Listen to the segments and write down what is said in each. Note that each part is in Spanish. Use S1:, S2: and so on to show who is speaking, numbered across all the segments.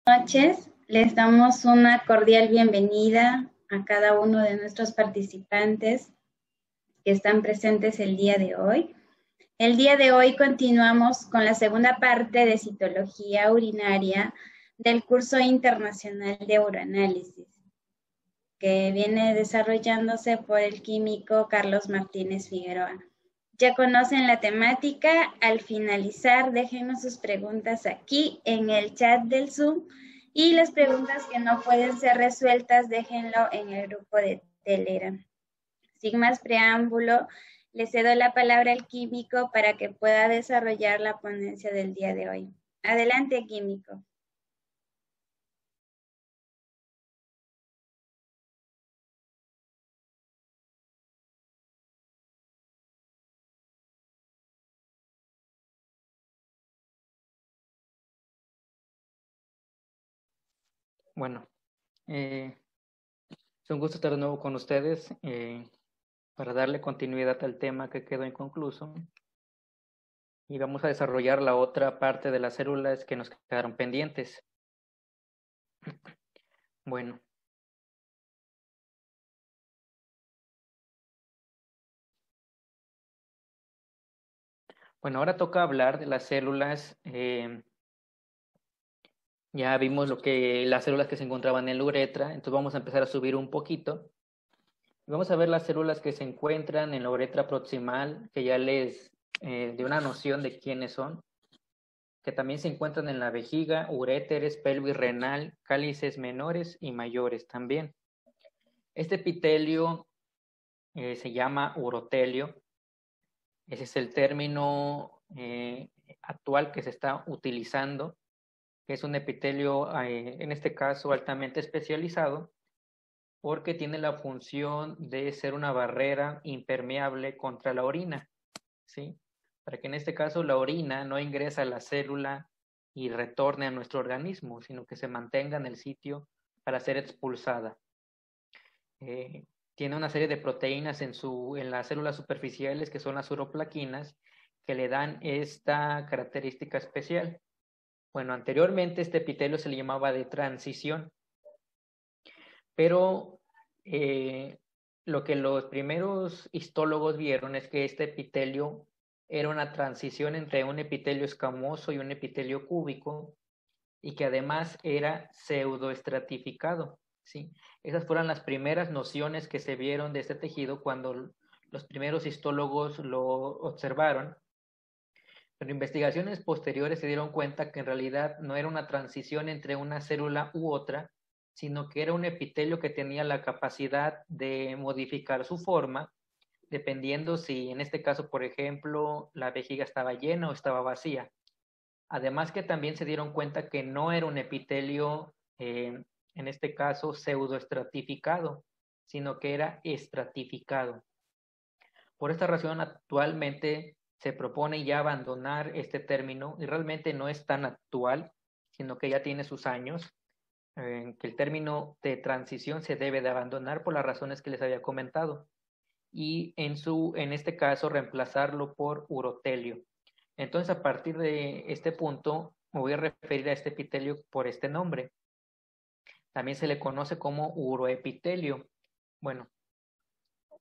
S1: Noches. Les damos una cordial bienvenida a cada uno de nuestros participantes que están presentes el día de hoy. El día de hoy continuamos con la segunda parte de citología urinaria del curso internacional de uroanálisis, que viene desarrollándose por el químico Carlos Martínez Figueroa. Ya conocen la temática. Al finalizar, déjenos sus preguntas aquí en el chat del Zoom y las preguntas que no pueden ser resueltas, déjenlo en el grupo de Telegram. Sin más preámbulo, le cedo la palabra al químico para que pueda desarrollar la ponencia del día de hoy. Adelante, químico.
S2: Bueno, es un gusto estar de nuevo con ustedes para darle continuidad al tema que quedó inconcluso. Y vamos a desarrollar la otra parte de las células que nos quedaron pendientes. Bueno. Bueno, ahora toca hablar de las células. Ya vimos las células que se encontraban en la uretra, entonces vamos a empezar a subir un poquito. Vamos a ver las células que se encuentran en la uretra proximal, que ya les de una noción de quiénes son, que también se encuentran en la vejiga, uréteres, pelvis renal, cálices menores y mayores también. Este epitelio se llama urotelio. Ese es el término actual que se está utilizando. Es un epitelio, en este caso, altamente especializado, porque tiene la función de ser una barrera impermeable contra la orina, ¿sí? Para que en este caso la orina no ingrese a la célula y retorne a nuestro organismo, sino que se mantenga en el sitio para ser expulsada. Tiene una serie de proteínas en las células superficiales, que son las uroplaquinas, que le dan esta característica especial. Bueno, anteriormente este epitelio se le llamaba de transición, pero lo que los primeros histólogos vieron es que este epitelio era una transición entre un epitelio escamoso y un epitelio cúbico, y que además era pseudoestratificado, ¿sí? Esas fueron las primeras nociones que se vieron de este tejido cuando los primeros histólogos lo observaron. Pero investigaciones posteriores se dieron cuenta que en realidad no era una transición entre una célula u otra, sino que era un epitelio que tenía la capacidad de modificar su forma, dependiendo si en este caso, por ejemplo, la vejiga estaba llena o estaba vacía. Además que también se dieron cuenta que no era un epitelio, en este caso, pseudoestratificado, sino que era estratificado. Por esta razón, actualmente se propone ya abandonar este término, y realmente no es tan actual, sino que ya tiene sus años, que el término de transición se debe de abandonar por las razones que les había comentado, y en este caso reemplazarlo por urotelio. Entonces, a partir de este punto, me voy a referir a este epitelio por este nombre. También se le conoce como uroepitelio. Bueno,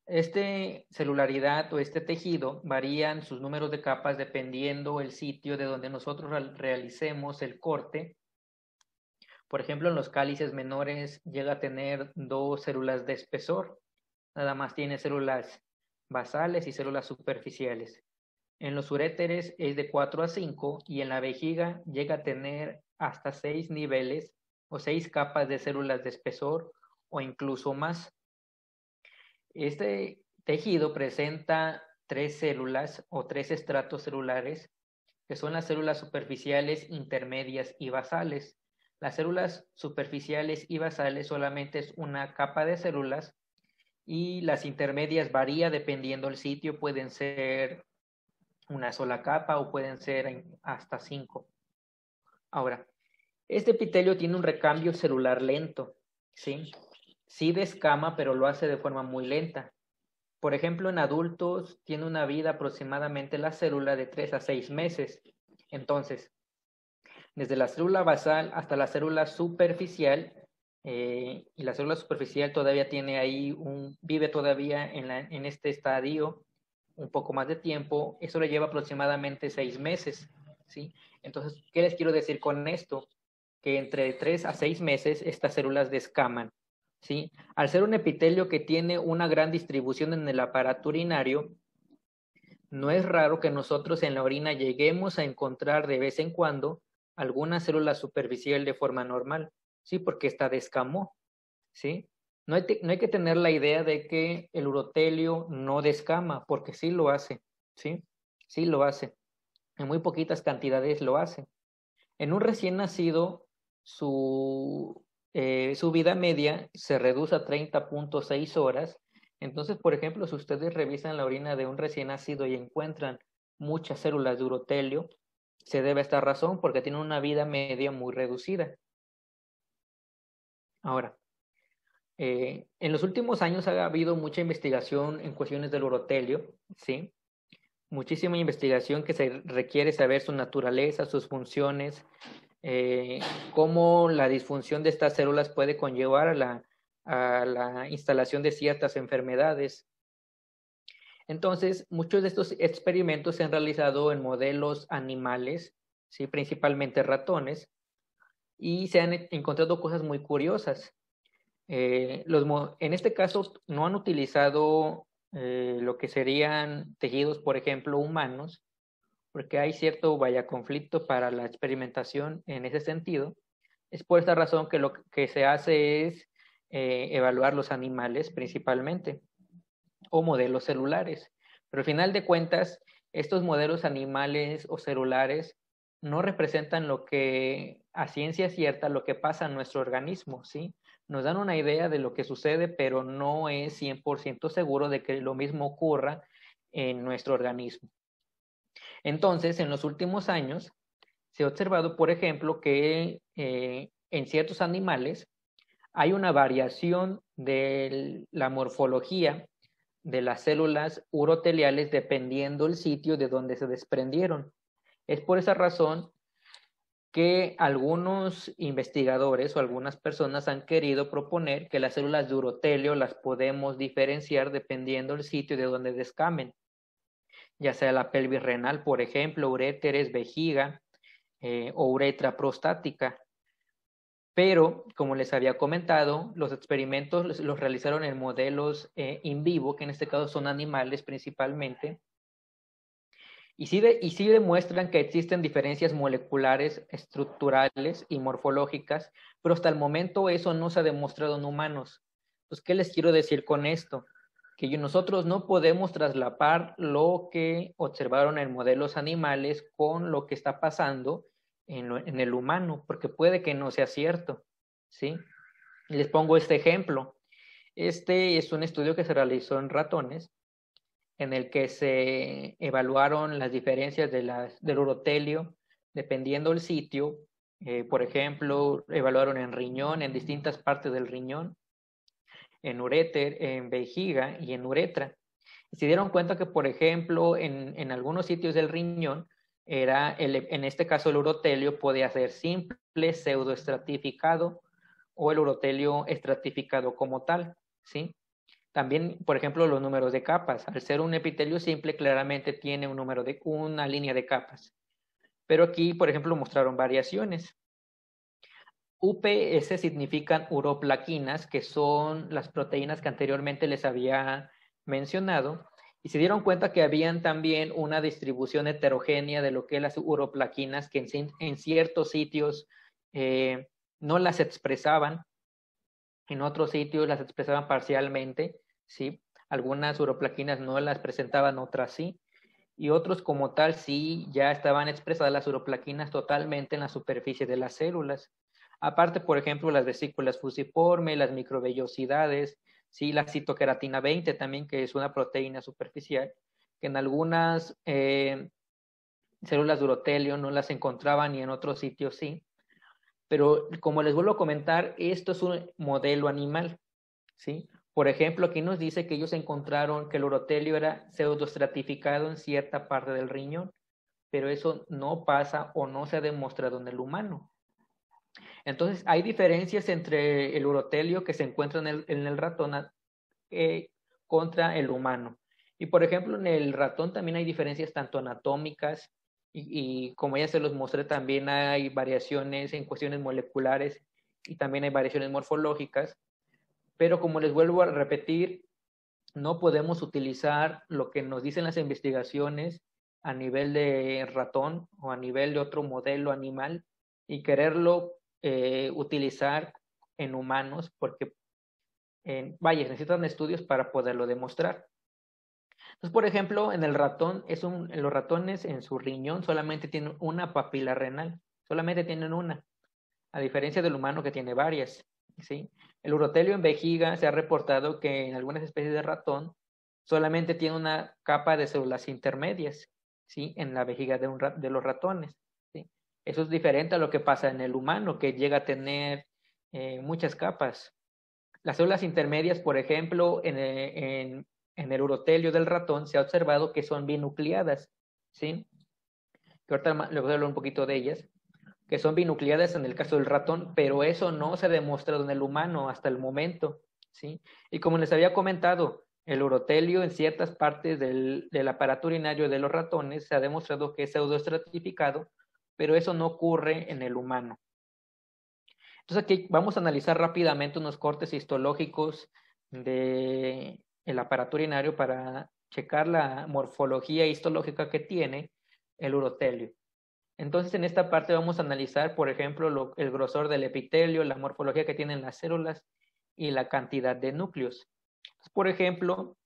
S2: este celularidad o este tejido varían sus números de capas dependiendo el sitio de donde nosotros realicemos el corte. Por ejemplo, en los cálices menores llega a tener 2 células de espesor. Nada más tiene células basales y células superficiales. En los uréteres es de 4 a 5, y en la vejiga llega a tener hasta 6 niveles o 6 capas de células de espesor o incluso más. Este tejido presenta 3 células o 3 estratos celulares, que son las células superficiales, intermedias y basales. Las células superficiales y basales solamente es una capa de células, y las intermedias varía dependiendo del sitio, pueden ser una sola capa o pueden ser hasta 5. Ahora, este epitelio tiene un recambio celular lento, ¿sí? Sí descama, pero lo hace de forma muy lenta. Por ejemplo, en adultos tiene una vida aproximadamente la célula de 3 a 6 meses. Entonces, desde la célula basal hasta la célula superficial, y la célula superficial todavía tiene ahí vive todavía en este estadio un poco más de tiempo. Eso le lleva aproximadamente 6 meses, ¿sí? Entonces, ¿qué les quiero decir con esto? Que entre 3 a 6 meses estas células descaman, ¿sí? Al ser un epitelio que tiene una gran distribución en el aparato urinario, no es raro que nosotros en la orina lleguemos a encontrar de vez en cuando alguna célula superficial de forma normal, ¿sí? Porque esta descamó, ¿sí? No hay que tener la idea de que el urotelio no descama, porque sí lo hace, ¿sí? Sí lo hace. En muy poquitas cantidades lo hace. En un recién nacido, su vida media se reduce a 30.6 horas. Entonces, por ejemplo, si ustedes revisan la orina de un recién nacido y encuentran muchas células de urotelio, se debe a esta razón porque tiene una vida media muy reducida. Ahora, en los últimos años ha habido mucha investigación en cuestiones del urotelio, ¿sí? Muchísima investigación que se requiere saber su naturaleza, sus funciones, cómo la disfunción de estas células puede conllevar a la instalación de ciertas enfermedades. Entonces, muchos de estos experimentos se han realizado en modelos animales, ¿sí? Principalmente ratones, y se han encontrado cosas muy curiosas. En este caso, no han utilizado lo que serían tejidos, por ejemplo, humanos, porque hay cierto conflicto para la experimentación en ese sentido. Es por esta razón que lo que se hace es evaluar los animales principalmente o modelos celulares. Pero al final de cuentas, estos modelos animales o celulares no representan lo que a ciencia cierta lo que pasa en nuestro organismo, ¿sí? Nos dan una idea de lo que sucede, pero no es 100% seguro de que lo mismo ocurra en nuestro organismo. Entonces, en los últimos años, se ha observado, por ejemplo, que en ciertos animales hay una variación de la morfología de las células uroteliales dependiendo el sitio de donde se desprendieron. Es por esa razón que algunos investigadores o algunas personas han querido proponer que las células de urotelio las podemos diferenciar dependiendo del sitio de donde descamen, ya sea la pelvis renal, por ejemplo, uréteres, vejiga o uretra prostática. Pero, como les había comentado, los experimentos los realizaron en modelos in vivo, que en este caso son animales principalmente, y sí demuestran que existen diferencias moleculares, estructurales y morfológicas, pero hasta el momento eso no se ha demostrado en humanos. Entonces, ¿qué les quiero decir con esto? Que nosotros no podemos traslapar lo que observaron en modelos animales con lo que está pasando en el humano, porque puede que no sea cierto, ¿sí? Les pongo este ejemplo. Este es un estudio que se realizó en ratones, en el que se evaluaron las diferencias del urotelio dependiendo del sitio. Por ejemplo, evaluaron en riñón, en distintas partes del riñón, en uréter, en vejiga y en uretra. Y se dieron cuenta que, por ejemplo, en algunos sitios del riñón, en este caso el urotelio podía ser simple, pseudoestratificado o el urotelio estratificado como tal, ¿sí? También, por ejemplo, los números de capas. Al ser un epitelio simple, claramente tiene una línea de capas. Pero aquí, por ejemplo, mostraron variaciones. UPS significan uroplaquinas, que son las proteínas que anteriormente les había mencionado, y se dieron cuenta que habían también una distribución heterogénea de lo que es las uroplaquinas, que en ciertos sitios no las expresaban, en otros sitios las expresaban parcialmente, ¿sí? Algunas uroplaquinas no las presentaban, otras sí, y otros como tal sí ya estaban expresadas las uroplaquinas totalmente en la superficie de las células. Aparte, por ejemplo, las vesículas fusiformes, las microvellosidades, sí, la citoqueratina 20 también, que es una proteína superficial, que en algunas células de urotelio no las encontraban y en otros sitios sí. Pero como les vuelvo a comentar, esto es un modelo animal, ¿sí? Por ejemplo, aquí nos dice que ellos encontraron que el urotelio era pseudoestratificado en cierta parte del riñón, pero eso no pasa o no se ha demostrado en el humano. Entonces, hay diferencias entre el urotelio que se encuentra en el ratón contra el humano. Y, por ejemplo, en el ratón también hay diferencias tanto anatómicas y como ya se los mostré, también hay variaciones en cuestiones moleculares y también hay variaciones morfológicas. Pero como les vuelvo a repetir, no podemos utilizar lo que nos dicen las investigaciones a nivel de ratón o a nivel de otro modelo animal y quererlo utilizar en humanos porque, vaya, necesitan estudios para poderlo demostrar. Entonces, por ejemplo, en el ratón, los ratones en su riñón solamente tienen una papila renal, solamente tienen una, a diferencia del humano que tiene varias, ¿sí? El urotelio en vejiga se ha reportado que en algunas especies de ratón solamente tiene una capa de células intermedias, ¿sí? En la vejiga de los ratones, ¿sí? Eso es diferente a lo que pasa en el humano, que llega a tener muchas capas. Las células intermedias, por ejemplo, en el urotelio del ratón se ha observado que son binucleadas, ¿sí? Que ahorita les voy a hablar un poquito de ellas, que son binucleadas en el caso del ratón, pero eso no se ha demostrado en el humano hasta el momento, ¿sí? Y como les había comentado, el urotelio en ciertas partes del aparato urinario de los ratones se ha demostrado que es pseudoestratificado, pero eso no ocurre en el humano. Entonces aquí vamos a analizar rápidamente unos cortes histológicos del aparato urinario para checar la morfología histológica que tiene el urotelio. Entonces en esta parte vamos a analizar, por ejemplo, el grosor del epitelio, la morfología que tienen las células y la cantidad de núcleos. Entonces, por ejemplo,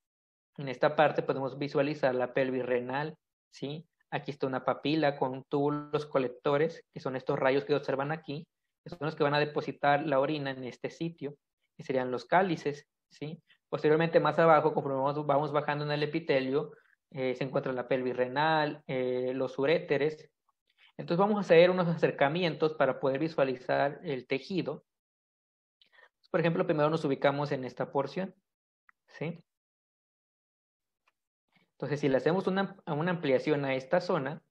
S2: en esta parte podemos visualizar la pelvis renal, ¿sí? Aquí está una papila con túbulos colectores, que son estos rayos que observan aquí, que son los que van a depositar la orina en este sitio, que serían los cálices, ¿sí? Posteriormente, más abajo, conforme vamos bajando en el epitelio, se encuentra la pelvis renal, los uréteres. Entonces vamos a hacer unos acercamientos para poder visualizar el tejido. Por ejemplo, primero nos ubicamos en esta porción, ¿sí? Entonces, si le hacemos una ampliación a esta zona,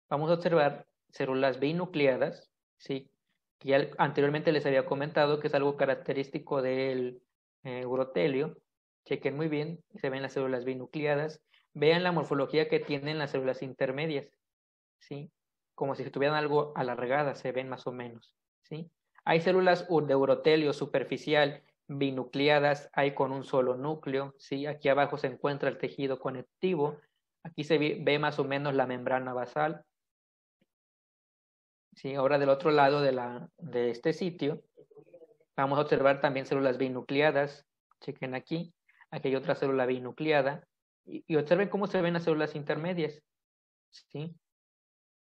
S2: vamos a observar células binucleadas, ¿sí? Que ya anteriormente les había comentado que es algo característico del urotelio. Chequen muy bien, se ven las células binucleadas. Vean la morfología que tienen las células intermedias, ¿sí? Como si tuvieran algo alargadas, se ven más o menos, ¿sí? Hay células de urotelio superficial binucleadas, hay con un solo núcleo, ¿sí? Aquí abajo se encuentra el tejido conectivo, aquí se ve más o menos la membrana basal, ¿sí? Ahora del otro lado de este sitio, vamos a observar también células binucleadas, chequen aquí hay otra célula binucleada, y observen cómo se ven las células intermedias, ¿sí?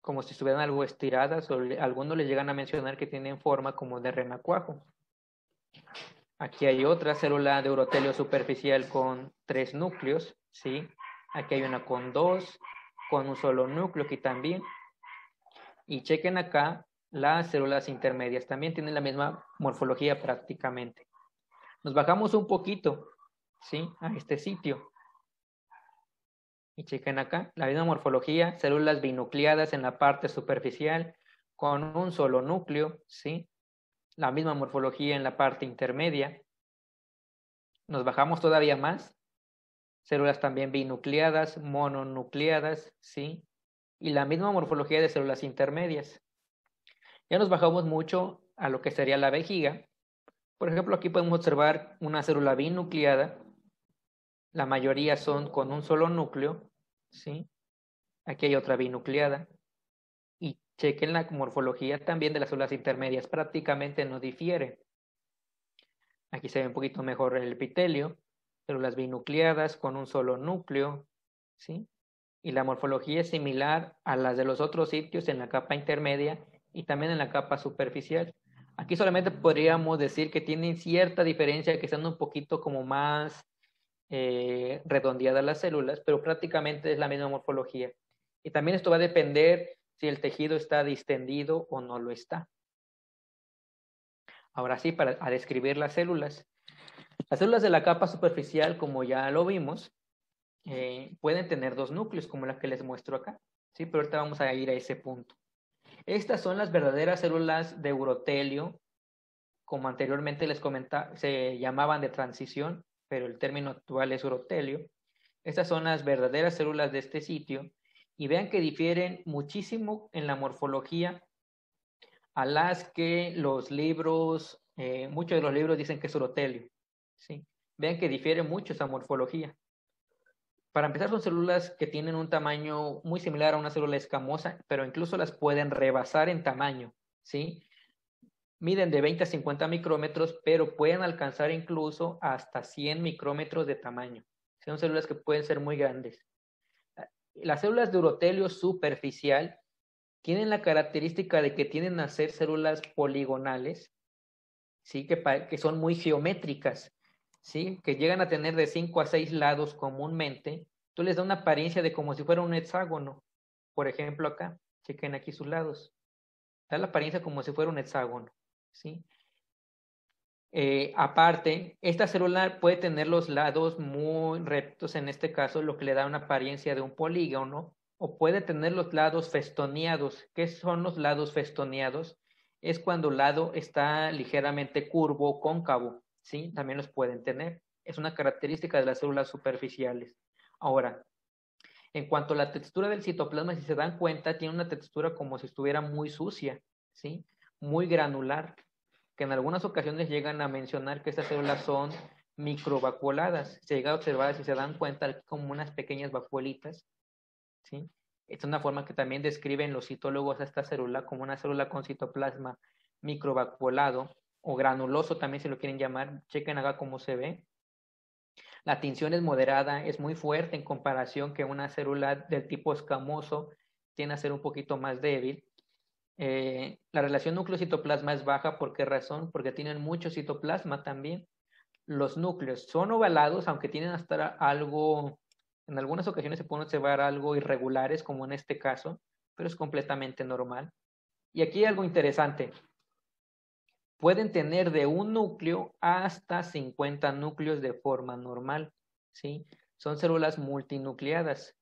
S2: Como si estuvieran algo estiradas, o algunos les llegan a mencionar que tienen forma como de renacuajo. Aquí hay otra célula de urotelio superficial con 3 núcleos, ¿sí? Aquí hay una con 2, con un solo núcleo aquí también. Y chequen acá las células intermedias, también tienen la misma morfología prácticamente. Nos bajamos un poquito, ¿sí? A este sitio. Y chequen acá, la misma morfología, células binucleadas en la parte superficial con un solo núcleo, ¿sí? La misma morfología en la parte intermedia. Nos bajamos todavía más, células también binucleadas, mononucleadas, ¿sí? Y la misma morfología de células intermedias. Ya nos bajamos mucho a lo que sería la vejiga. Por ejemplo, aquí podemos observar una célula binucleada. La mayoría son con un solo núcleo, ¿sí? Aquí hay otra binucleada. Y chequen la morfología también de las células intermedias, prácticamente no difiere. Aquí se ve un poquito mejor el epitelio, células binucleadas con un solo núcleo, ¿sí? Y la morfología es similar a las de los otros sitios en la capa intermedia y también en la capa superficial. Aquí solamente podríamos decir que tienen cierta diferencia, que están un poquito como más redondeadas las células, pero prácticamente es la misma morfología. Y también esto va a depender si el tejido está distendido o no lo está. Ahora sí, para describir las células. Las células de la capa superficial, como ya lo vimos, pueden tener 2 núcleos, como la que les muestro acá, ¿sí? Pero ahorita vamos a ir a ese punto. Estas son las verdaderas células de urotelio, como anteriormente les comentaba, se llamaban de transición, pero el término actual es urotelio. Estas son las verdaderas células de este sitio, y vean que difieren muchísimo en la morfología a las que los libros, muchos de los libros dicen que es urotelio, ¿sí? Vean que difiere mucho esa morfología. Para empezar, son células que tienen un tamaño muy similar a una célula escamosa, pero incluso las pueden rebasar en tamaño, ¿sí? Miden de 20 a 50 micrómetros, pero pueden alcanzar incluso hasta 100 micrómetros de tamaño. Son células que pueden ser muy grandes. Las células de urotelio superficial tienen la característica de que tienden a ser células poligonales, ¿sí? Que son muy geométricas, ¿sí? Que llegan a tener de 5 a 6 lados comúnmente. Tú les da una apariencia de como si fuera un hexágono. Por ejemplo, acá, chequen aquí sus lados. Da la apariencia como si fuera un hexágono, ¿sí? Aparte, esta célula puede tener los lados muy rectos, en este caso, lo que le da una apariencia de un polígono, o puede tener los lados festoneados. ¿Qué son los lados festoneados? Es cuando el lado está ligeramente curvo o cóncavo, ¿sí? También los pueden tener. Es una característica de las células superficiales. Ahora, en cuanto a la textura del citoplasma, si se dan cuenta, tiene una textura como si estuviera muy sucia, ¿sí? Muy granular, que en algunas ocasiones llegan a mencionar que estas células son microvacuoladas. Se llega a observar, si se dan cuenta, como unas pequeñas vacuolitas, ¿sí? Es una forma que también describen los citólogos a esta célula como una célula con citoplasma microvacuolado o granuloso, también se lo quieren llamar. Chequen acá cómo se ve. La tinción es moderada, es muy fuerte en comparación que una célula del tipo escamoso tiende a ser un poquito más débil. La relación núcleo-citoplasma es baja. ¿Por qué razón? Porque tienen mucho citoplasma también. Los núcleos son ovalados, aunque tienen a estar algo, en algunas ocasiones se pueden observar algo irregulares, como en este caso, pero es completamente normal. Y aquí hay algo interesante. Pueden tener de un núcleo hasta 50 núcleos de forma normal, ¿sí? Son células multinucleadas.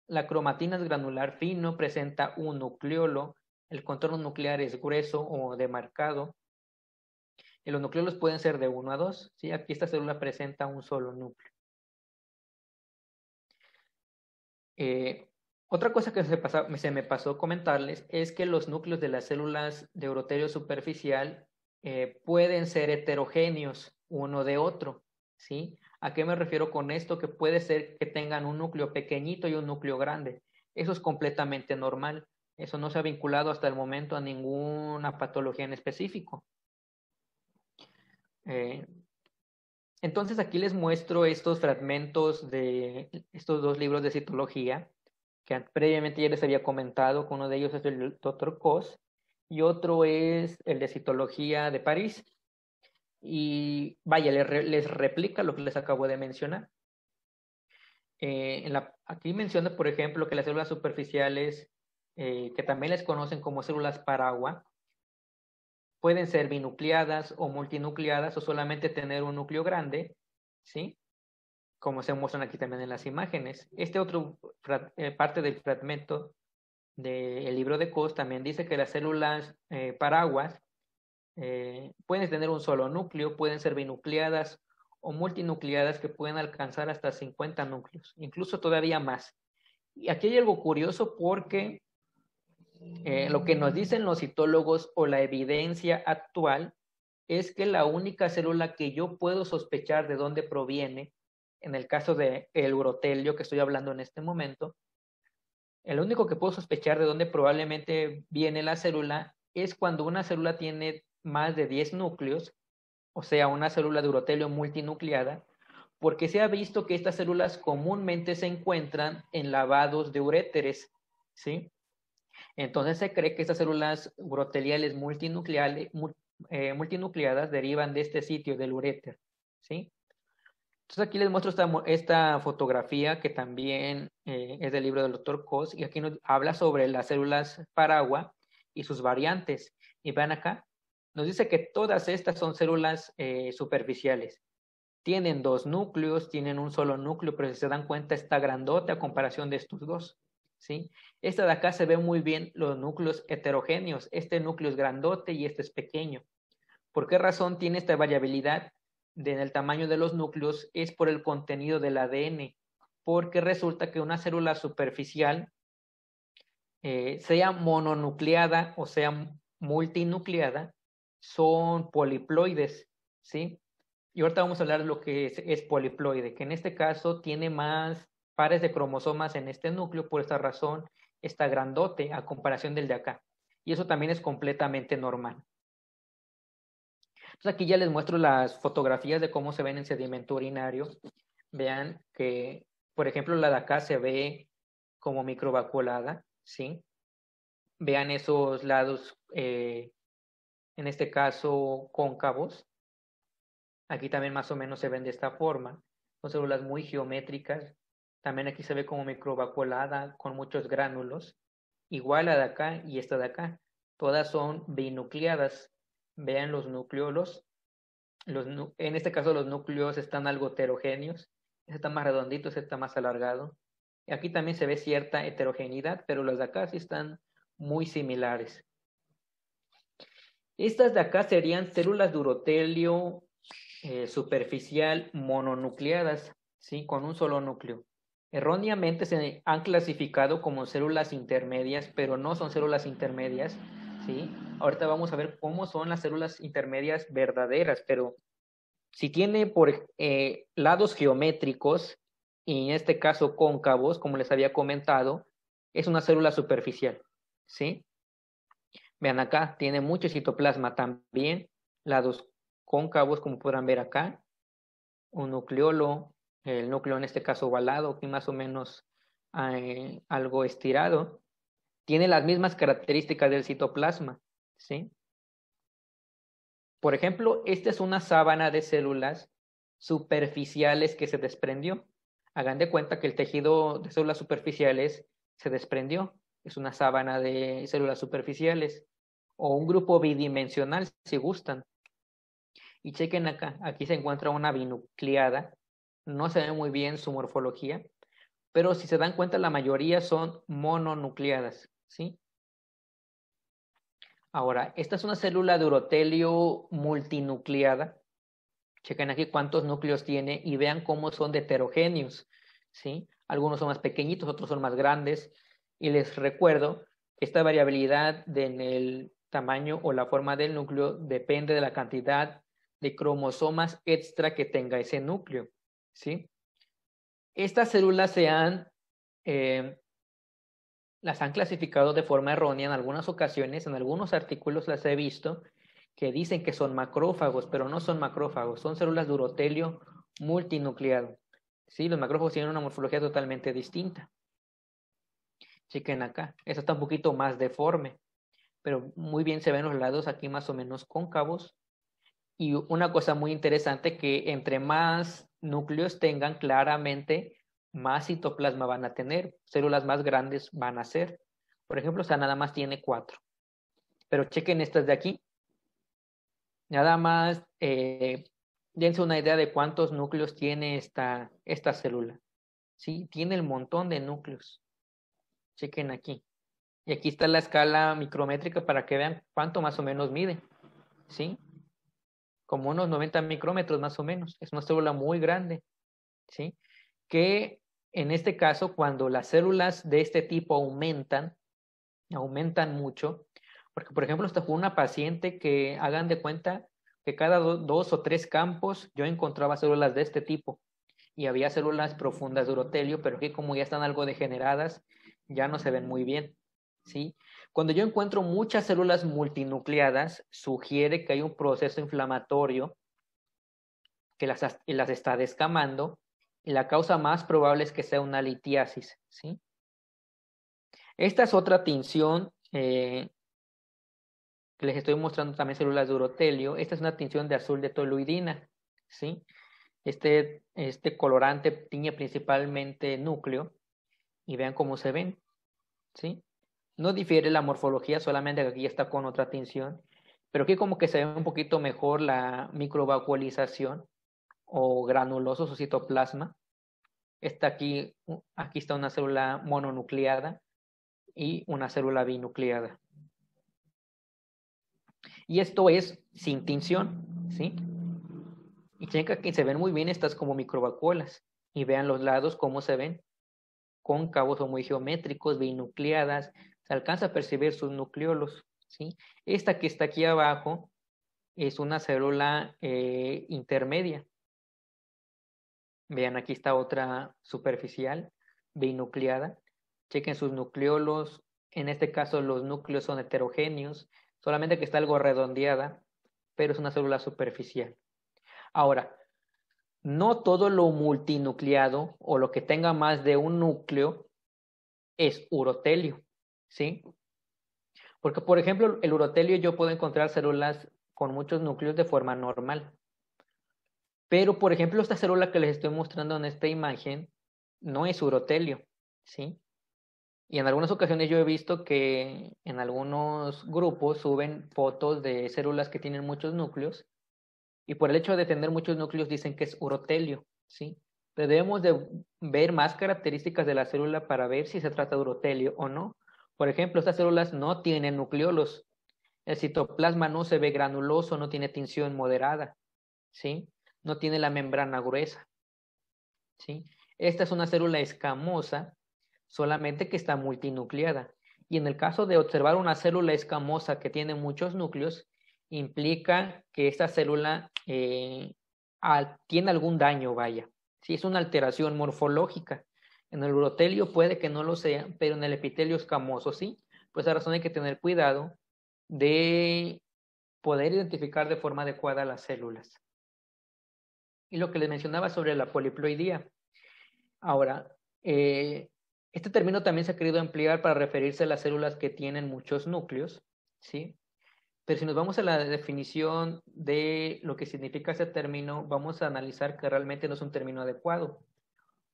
S2: La cromatina es granular fino, presenta un nucleolo, el contorno nuclear es grueso o demarcado, y los nucleolos pueden ser de 1 a 2, ¿sí? Aquí esta célula presenta un solo núcleo. Otra cosa que se me pasó comentarles es que los núcleos de las células de urotelio superficial pueden ser heterogéneos uno de otro, ¿sí? ¿A qué me refiero con esto? Que puede ser que tengan un núcleo pequeñito y un núcleo grande. Eso es completamente normal. Eso no se ha vinculado hasta el momento a ninguna patología en específico. Entonces aquí les muestro estos fragmentos de estos dos libros de citología que previamente ya les había comentado, que uno de ellos es el Dr. Cos y otro es el de citología de París. Y vaya, les replica lo que les acabo de mencionar. Aquí menciona, por ejemplo, que las células superficiales, que también les conocen como células paragua, pueden ser binucleadas o multinucleadas o solamente tener un núcleo grande, ¿sí? Como se muestran aquí también en las imágenes. Este otro parte del fragmento del libro de Cos también dice que las células paraguas pueden tener un solo núcleo, pueden ser binucleadas o multinucleadas que pueden alcanzar hasta 50 núcleos, incluso todavía más. Y aquí hay algo curioso porque lo que nos dicen los citólogos o la evidencia actual es que la única célula que yo puedo sospechar de dónde proviene, en el caso del urotelio que estoy hablando en este momento, el único que puedo sospechar de dónde probablemente viene la célula es cuando una célula tiene más de 10 núcleos, o sea, una célula de urotelio multinucleada, porque se ha visto que estas células comúnmente se encuentran en lavados de uréteres, ¿sí? Entonces se cree que estas células uroteliales multinucleadas derivan de este sitio del uréter, ¿sí? Entonces aquí les muestro esta fotografía que también es del libro del Dr. Cos y aquí nos habla sobre las células paragua y sus variantes. Y vean acá, nos dice que todas estas son células superficiales. Tienen 2 núcleos, tienen un solo núcleo, pero si se dan cuenta está grandote a comparación de estos dos. ¿sí? Esta de acá se ve muy bien los núcleos heterogéneos. Este núcleo es grandote y este es pequeño. ¿Por qué razón tiene esta variabilidad en el tamaño de los núcleos? Es por el contenido del ADN, porque resulta que una célula superficial, sea mononucleada o sea multinucleada, son poliploides, ¿sí? Y ahorita vamos a hablar de lo que es poliploide, que en este caso tiene más pares de cromosomas en este núcleo, por esta razón está grandote a comparación del de acá. Y eso también es completamente normal. Entonces aquí ya les muestro las fotografías de cómo se ven en sedimento urinario. Vean que, por ejemplo, la de acá se ve como microvacuolada, ¿sí? Vean esos lados, en este caso, cóncavos. Aquí también más o menos se ven de esta forma. Son células muy geométricas. También aquí se ve como microvacuolada con muchos gránulos. Igual la de acá y esta de acá. Todas son binucleadas. Vean los nucleolos. En este caso los núcleos están algo heterogéneos. Este está más redondito, este está más alargado. Y aquí también se ve cierta heterogeneidad, pero las de acá sí están muy similares. Estas de acá serían células de urotelio superficial mononucleadas, ¿sí? Con un solo núcleo. Erróneamente se han clasificado como células intermedias, pero no son células intermedias, ¿sí? Ahorita vamos a ver cómo son las células intermedias verdaderas, pero si tiene por lados geométricos, y en este caso cóncavos, como les había comentado, es una célula superficial, ¿sí? Vean acá, tiene mucho citoplasma también, lados cóncavos, como podrán ver acá, un nucleolo, el núcleo en este caso ovalado, aquí más o menos algo estirado, tiene las mismas características del citoplasma, ¿sí? Por ejemplo, esta es una sábana de células superficiales que se desprendió. Hagan de cuenta que el tejido de células superficiales se desprendió. Es una sábana de células superficiales o un grupo bidimensional, si gustan. Y chequen acá, aquí se encuentra una binucleada. No se ve muy bien su morfología, pero si se dan cuenta, la mayoría son mononucleadas, ¿sí? Ahora, esta es una célula de urotelio multinucleada. Chequen aquí cuántos núcleos tiene y vean cómo son de heterogéneos, ¿sí? Algunos son más pequeñitos, otros son más grandes. Y les recuerdo que esta variabilidad en el tamaño o la forma del núcleo depende de la cantidad de cromosomas extra que tenga ese núcleo, ¿sí? Estas células las han clasificado de forma errónea en algunas ocasiones, en algunos artículos las he visto, que dicen que son macrófagos, pero no son macrófagos, son células de urotelio multinucleado. ¿Sí? Los macrófagos tienen una morfología totalmente distinta. Chequen acá, esta está un poquito más deforme, pero muy bien se ven los lados aquí más o menos cóncavos. Y una cosa muy interesante que entre más núcleos tengan, claramente más citoplasma van a tener, células más grandes van a ser. Por ejemplo, esta nada más tiene 4. Pero chequen estas de aquí. Nada más dense una idea de cuántos núcleos tiene esta célula. ¿Sí? Tiene el montón de núcleos. Chequen aquí. Y aquí está la escala micrométrica para que vean cuánto más o menos mide. ¿Sí? Como unos 90 micrómetros más o menos. Es una célula muy grande. ¿Sí? Que en este caso, cuando las células de este tipo aumentan mucho, porque por ejemplo, hasta con una paciente que hagan de cuenta que cada 2 o 3 campos yo encontraba células de este tipo y había células profundas de urotelio, pero que como ya están algo degeneradas, ya no se ven muy bien, ¿sí? Cuando yo encuentro muchas células multinucleadas, sugiere que hay un proceso inflamatorio que las está descamando y la causa más probable es que sea una litiasis, ¿sí? Esta es otra tinción que les estoy mostrando también células de urotelio. Esta es una tinción de azul de toluidina, ¿sí? Este colorante tiñe principalmente núcleo y vean cómo se ven, ¿sí? No difiere la morfología, solamente que aquí está con otra tinción, pero aquí como que se ve un poquito mejor la microvacuolización o granuloso su citoplasma. Aquí está una célula mononucleada, y una célula binucleada. Y esto es sin tinción, ¿sí? Y checa que se ven muy bien estas como microvacuolas. Y vean los lados cómo se ven. Cóncavos o muy geométricos, binucleadas. Se alcanza a percibir sus nucleolos, ¿sí? Esta que está aquí abajo es una célula intermedia. Vean, aquí está otra superficial, binucleada. Chequen sus nucleolos. En este caso los núcleos son heterogéneos, solamente que está algo redondeada, pero es una célula superficial. Ahora, no todo lo multinucleado o lo que tenga más de un núcleo es urotelio, ¿sí? Porque, por ejemplo, el urotelio yo puedo encontrar células con muchos núcleos de forma normal. Pero, por ejemplo, esta célula que les estoy mostrando en esta imagen no es urotelio, ¿sí? Y en algunas ocasiones yo he visto que en algunos grupos suben fotos de células que tienen muchos núcleos y por el hecho de tener muchos núcleos dicen que es urotelio, ¿sí? Pero debemos de ver más características de la célula para ver si se trata de urotelio o no. Por ejemplo, estas células no tienen nucleolos. El citoplasma no se ve granuloso, no tiene tinción moderada, ¿sí? No tiene la membrana gruesa, ¿sí? Esta es una célula escamosa, solamente que está multinucleada. Y en el caso de observar una célula escamosa que tiene muchos núcleos, implica que esta célula tiene algún daño, vaya. Sí, es una alteración morfológica. En el urotelio puede que no lo sea, pero en el epitelio escamoso sí. Por esa razón hay que tener cuidado de poder identificar de forma adecuada las células. Y lo que les mencionaba sobre la poliploidía. Ahora, este término también se ha querido emplear para referirse a las células que tienen muchos núcleos, ¿sí? Pero si nos vamos a la definición de lo que significa ese término, vamos a analizar que realmente no es un término adecuado,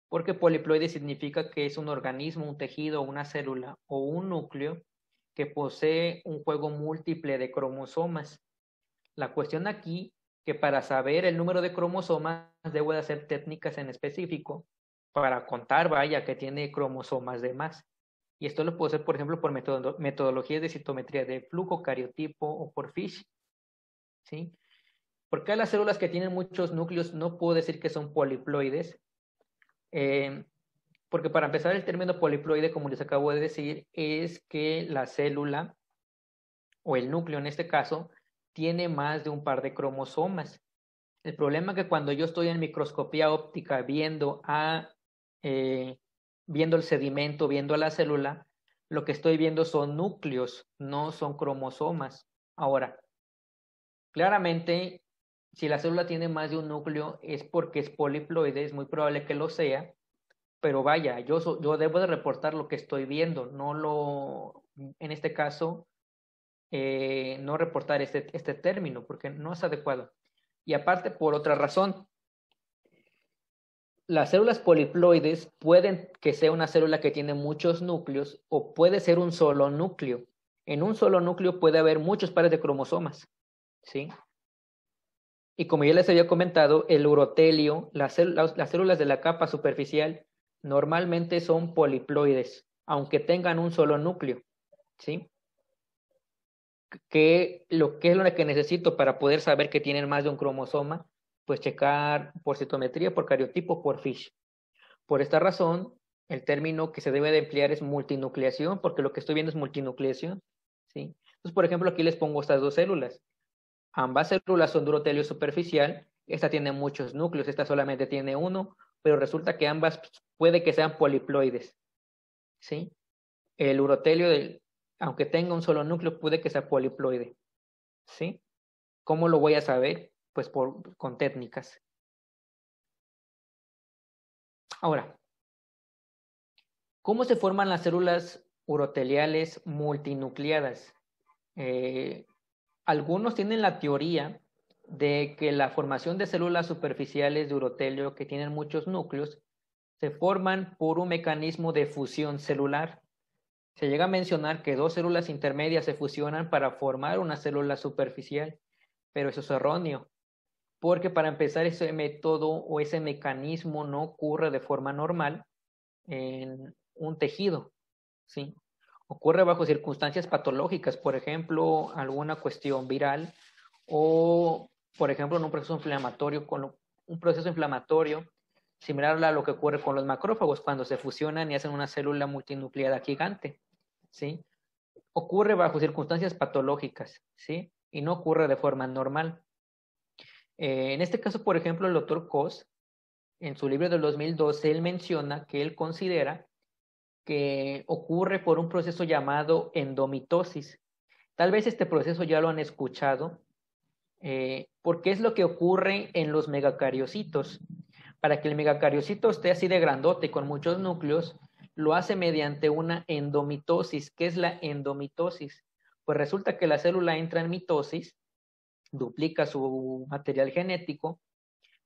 S2: porque poliploide significa que es un organismo, un tejido, una célula o un núcleo que posee un juego múltiple de cromosomas. La cuestión aquí que para saber el número de cromosomas debo de hacer técnicas en específico para contar, vaya, que tiene cromosomas de más. Y esto lo puedo hacer, por ejemplo, por metodologías de citometría de flujo, cariotipo o por FISH, ¿sí? Porque a las células que tienen muchos núcleos no puedo decir que son poliploides, porque para empezar el término poliploide, como les acabo de decir, es que la célula o el núcleo en este caso tiene más de un par de cromosomas. El problema es que cuando yo estoy en microscopía óptica viendo el sedimento, viendo a la célula, lo que estoy viendo son núcleos, no son cromosomas. Ahora, claramente, si la célula tiene más de un núcleo es porque es poliploide, es muy probable que lo sea, pero vaya, yo debo de reportar lo que estoy viendo, en este caso, no reportar este término, porque no es adecuado. Y aparte, por otra razón, las células poliploides pueden que sea una célula que tiene muchos núcleos o puede ser un solo núcleo. En un solo núcleo puede haber muchos pares de cromosomas, ¿sí? Y como ya les había comentado, el urotelio, las células de la capa superficial, normalmente son poliploides, aunque tengan un solo núcleo, ¿sí? ¿Qué es lo que necesito para poder saber que tienen más de un cromosoma? Pues checar por citometría, por cariotipo, por FISH. Por esta razón, el término que se debe de emplear es multinucleación, porque lo que estoy viendo es multinucleación, ¿sí? Entonces, por ejemplo, aquí les pongo estas dos células. Ambas células son de urotelio superficial. Esta tiene muchos núcleos, esta solamente tiene uno, pero resulta que ambas puede que sean poliploides, ¿sí? El urotelio, aunque tenga un solo núcleo, puede que sea poliploide, ¿sí? ¿Cómo lo voy a saber? Pues con técnicas. Ahora, ¿cómo se forman las células uroteliales multinucleadas? Algunos tienen la teoría de que la formación de células superficiales de urotelio que tienen muchos núcleos se forman por un mecanismo de fusión celular. Se llega a mencionar que dos células intermedias se fusionan para formar una célula superficial, pero eso es erróneo, porque para empezar ese método o ese mecanismo no ocurre de forma normal en un tejido, ¿sí? Ocurre bajo circunstancias patológicas, por ejemplo, alguna cuestión viral o, por ejemplo, en un proceso inflamatorio, similar a lo que ocurre con los macrófagos cuando se fusionan y hacen una célula multinucleada gigante, ¿sí? Ocurre bajo circunstancias patológicas, ¿sí? Y no ocurre de forma normal. En este caso, por ejemplo, el doctor Koss, en su libro del 2012, él menciona que él considera que ocurre por un proceso llamado endomitosis. Tal vez este proceso ya lo han escuchado, porque es lo que ocurre en los megacariocitos. Para que el megacariocito esté así de grandote y con muchos núcleos, lo hace mediante una endomitosis. ¿Qué es la endomitosis? Pues resulta que la célula entra en mitosis, duplica su material genético,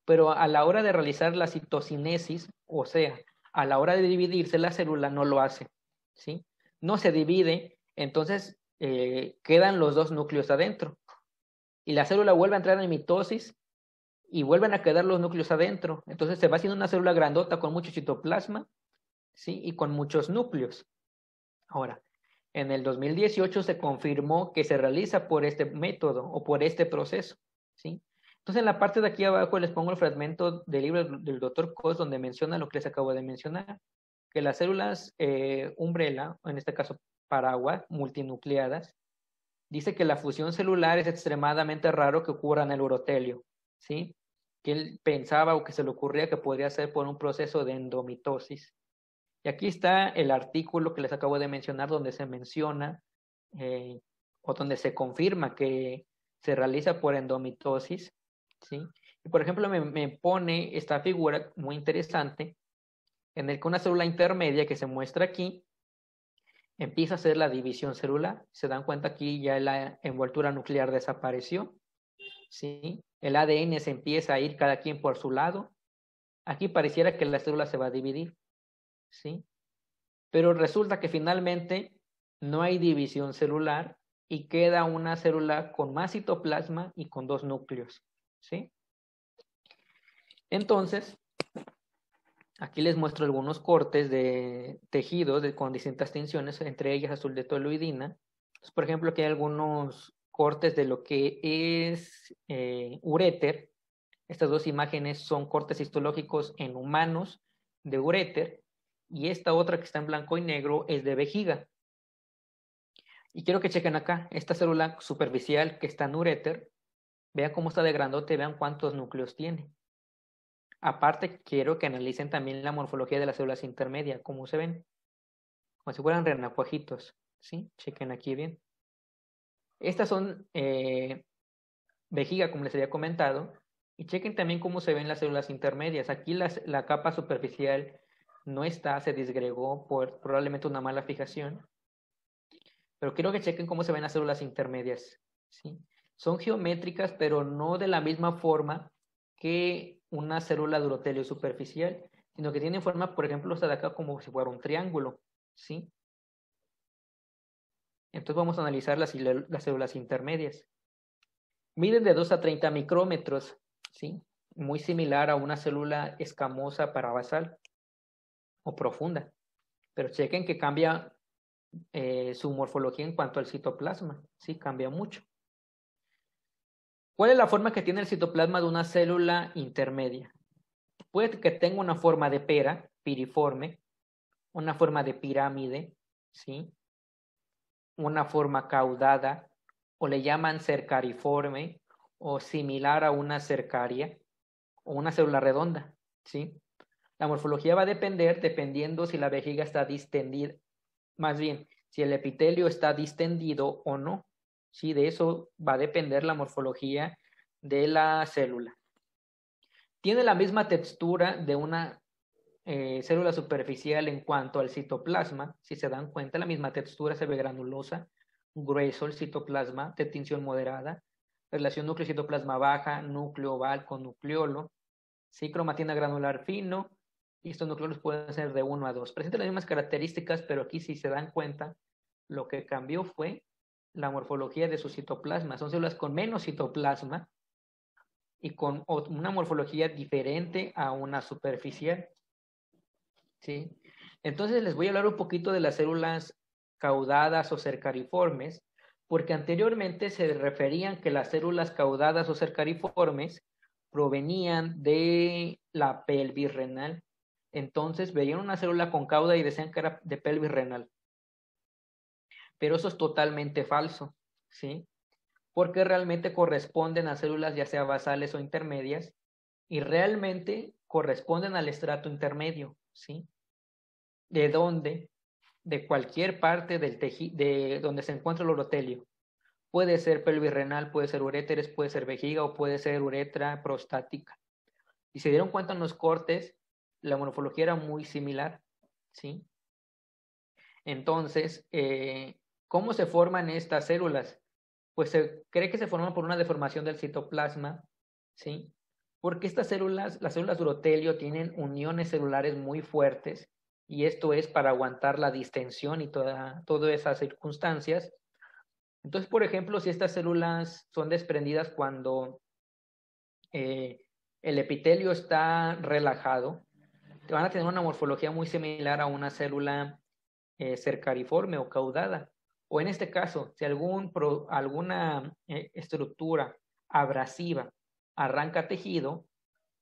S2: pero a la hora de realizar la citocinesis, o sea, a la hora de dividirse la célula no lo hace, ¿sí? No se divide, entonces quedan los dos núcleos adentro. Y la célula vuelve a entrar en mitosis y vuelven a quedar los núcleos adentro. Entonces se va haciendo una célula grandota con mucho citoplasma, ¿sí? Y con muchos núcleos. Ahora, en el 2018 se confirmó que se realiza por este método o por este proceso, ¿sí? Entonces, en la parte de aquí abajo les pongo el fragmento del libro del doctor Koss donde menciona lo que les acabo de mencionar, que las células umbrella, en este caso paraguas, multinucleadas, dice que la fusión celular es extremadamente raro que ocurra en el urotelio, ¿sí? Que él pensaba o que se le ocurría que podría ser por un proceso de endomitosis. Y aquí está el artículo que les acabo de mencionar donde se menciona o donde se confirma que se realiza por endomitosis, ¿sí? Y por ejemplo me pone esta figura muy interesante en el que una célula intermedia que se muestra aquí empieza a hacer la división celular. Se dan cuenta aquí ya la envoltura nuclear desapareció, ¿sí? El ADN se empieza a ir cada quien por su lado. Aquí pareciera que la célula se va a dividir, ¿sí? Pero resulta que finalmente no hay división celular y queda una célula con más citoplasma y con dos núcleos, ¿sí? Entonces, aquí les muestro algunos cortes de tejidos con distintas tensiones, entre ellas azul de toluidina. Entonces, por ejemplo, aquí hay algunos cortes de lo que es uréter. Estas dos imágenes son cortes histológicos en humanos de uréter y esta otra que está en blanco y negro es de vejiga. Y quiero que chequen acá, esta célula superficial que está en uréter, vean cómo está de grandote, vean cuántos núcleos tiene. Aparte, quiero que analicen también la morfología de las células intermedias, cómo se ven, como si fueran renacuajitos, ¿sí? Chequen aquí bien. Estas son vejiga, como les había comentado, y chequen también cómo se ven las células intermedias. Aquí la capa superficial no está, se disgregó por probablemente una mala fijación. Pero quiero que chequen cómo se ven las células intermedias, ¿sí? Son geométricas, pero no de la misma forma que una célula de urotelio superficial, sino que tienen forma, por ejemplo, esta de acá como si fuera un triángulo, ¿sí? Entonces vamos a analizar las células intermedias. Miden de 2 a 30 micrómetros, ¿sí? Muy similar a una célula escamosa parabasal o profunda. Pero chequen que cambia su morfología en cuanto al citoplasma, ¿sí? Cambia mucho. ¿Cuál es la forma que tiene el citoplasma de una célula intermedia? Puede que tenga una forma de pera, piriforme, una forma de pirámide, ¿sí? Una forma caudada, o le llaman cercariforme, o similar a una cercaria, o una célula redonda, ¿sí? La morfología va a depender dependiendo si la vejiga está distendida, más bien, si el epitelio está distendido o no. Sí, de eso va a depender la morfología de la célula. Tiene la misma textura de una célula superficial en cuanto al citoplasma. Si se dan cuenta, la misma textura, se ve granulosa, grueso el citoplasma, de tinción moderada, relación núcleo-citoplasma baja, núcleo oval con nucleolo, sí, cromatina granular fino, y estos nucleolos pueden ser de 1 a 2. Presenta las mismas características, pero aquí si se dan cuenta, lo que cambió fue la morfología de su citoplasma. Son células con menos citoplasma y con una morfología diferente a una superficial, ¿sí? Entonces les voy a hablar un poquito de las células caudadas o cercariformes, porque anteriormente se referían que las células caudadas o cercariformes provenían de la pelvis renal. Entonces veían una célula con cauda y decían que era de pelvis renal. Pero eso es totalmente falso, ¿sí? Porque realmente corresponden a células ya sea basales o intermedias y realmente corresponden al estrato intermedio, ¿sí? ¿De dónde? De cualquier parte del tejido, de donde se encuentra el urotelio. Puede ser pelvis renal, puede ser uréteres, puede ser vejiga o puede ser uretra prostática. Y se dieron cuenta en los cortes, la morfología era muy similar, ¿sí? Entonces, ¿cómo se forman estas células? Pues se cree que se forman por una deformación del citoplasma, ¿sí? Porque estas células, las células de urotelio, tienen uniones celulares muy fuertes y esto es para aguantar la distensión y todas esas circunstancias. Entonces, por ejemplo, si estas células son desprendidas cuando el epitelio está relajado, van a tener una morfología muy similar a una célula cercariforme o caudada. O en este caso, si alguna estructura abrasiva arranca tejido,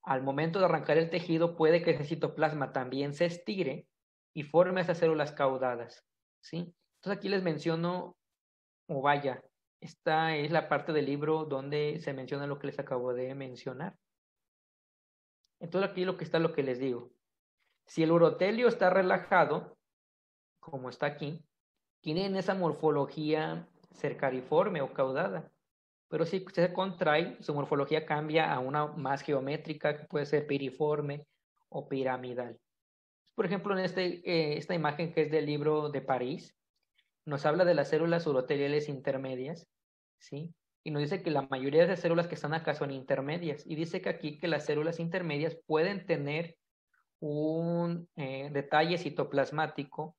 S2: al momento de arrancar el tejido puede que ese citoplasma también se estire y forme esas células caudadas, ¿sí? Entonces aquí les menciono, o vaya, esta es la parte del libro donde se menciona lo que les acabo de mencionar. Entonces aquí lo que les digo. Si el urotelio está relajado, como está aquí, tienen esa morfología cercariforme o caudada. Pero si se contrae, su morfología cambia a una más geométrica, que puede ser piriforme o piramidal. Por ejemplo, en esta imagen que es del libro de París, nos habla de las células uroteliales intermedias, ¿sí? Y nos dice que la mayoría de las células que están acá son intermedias. Y dice que aquí que las células intermedias pueden tener un detalle citoplasmático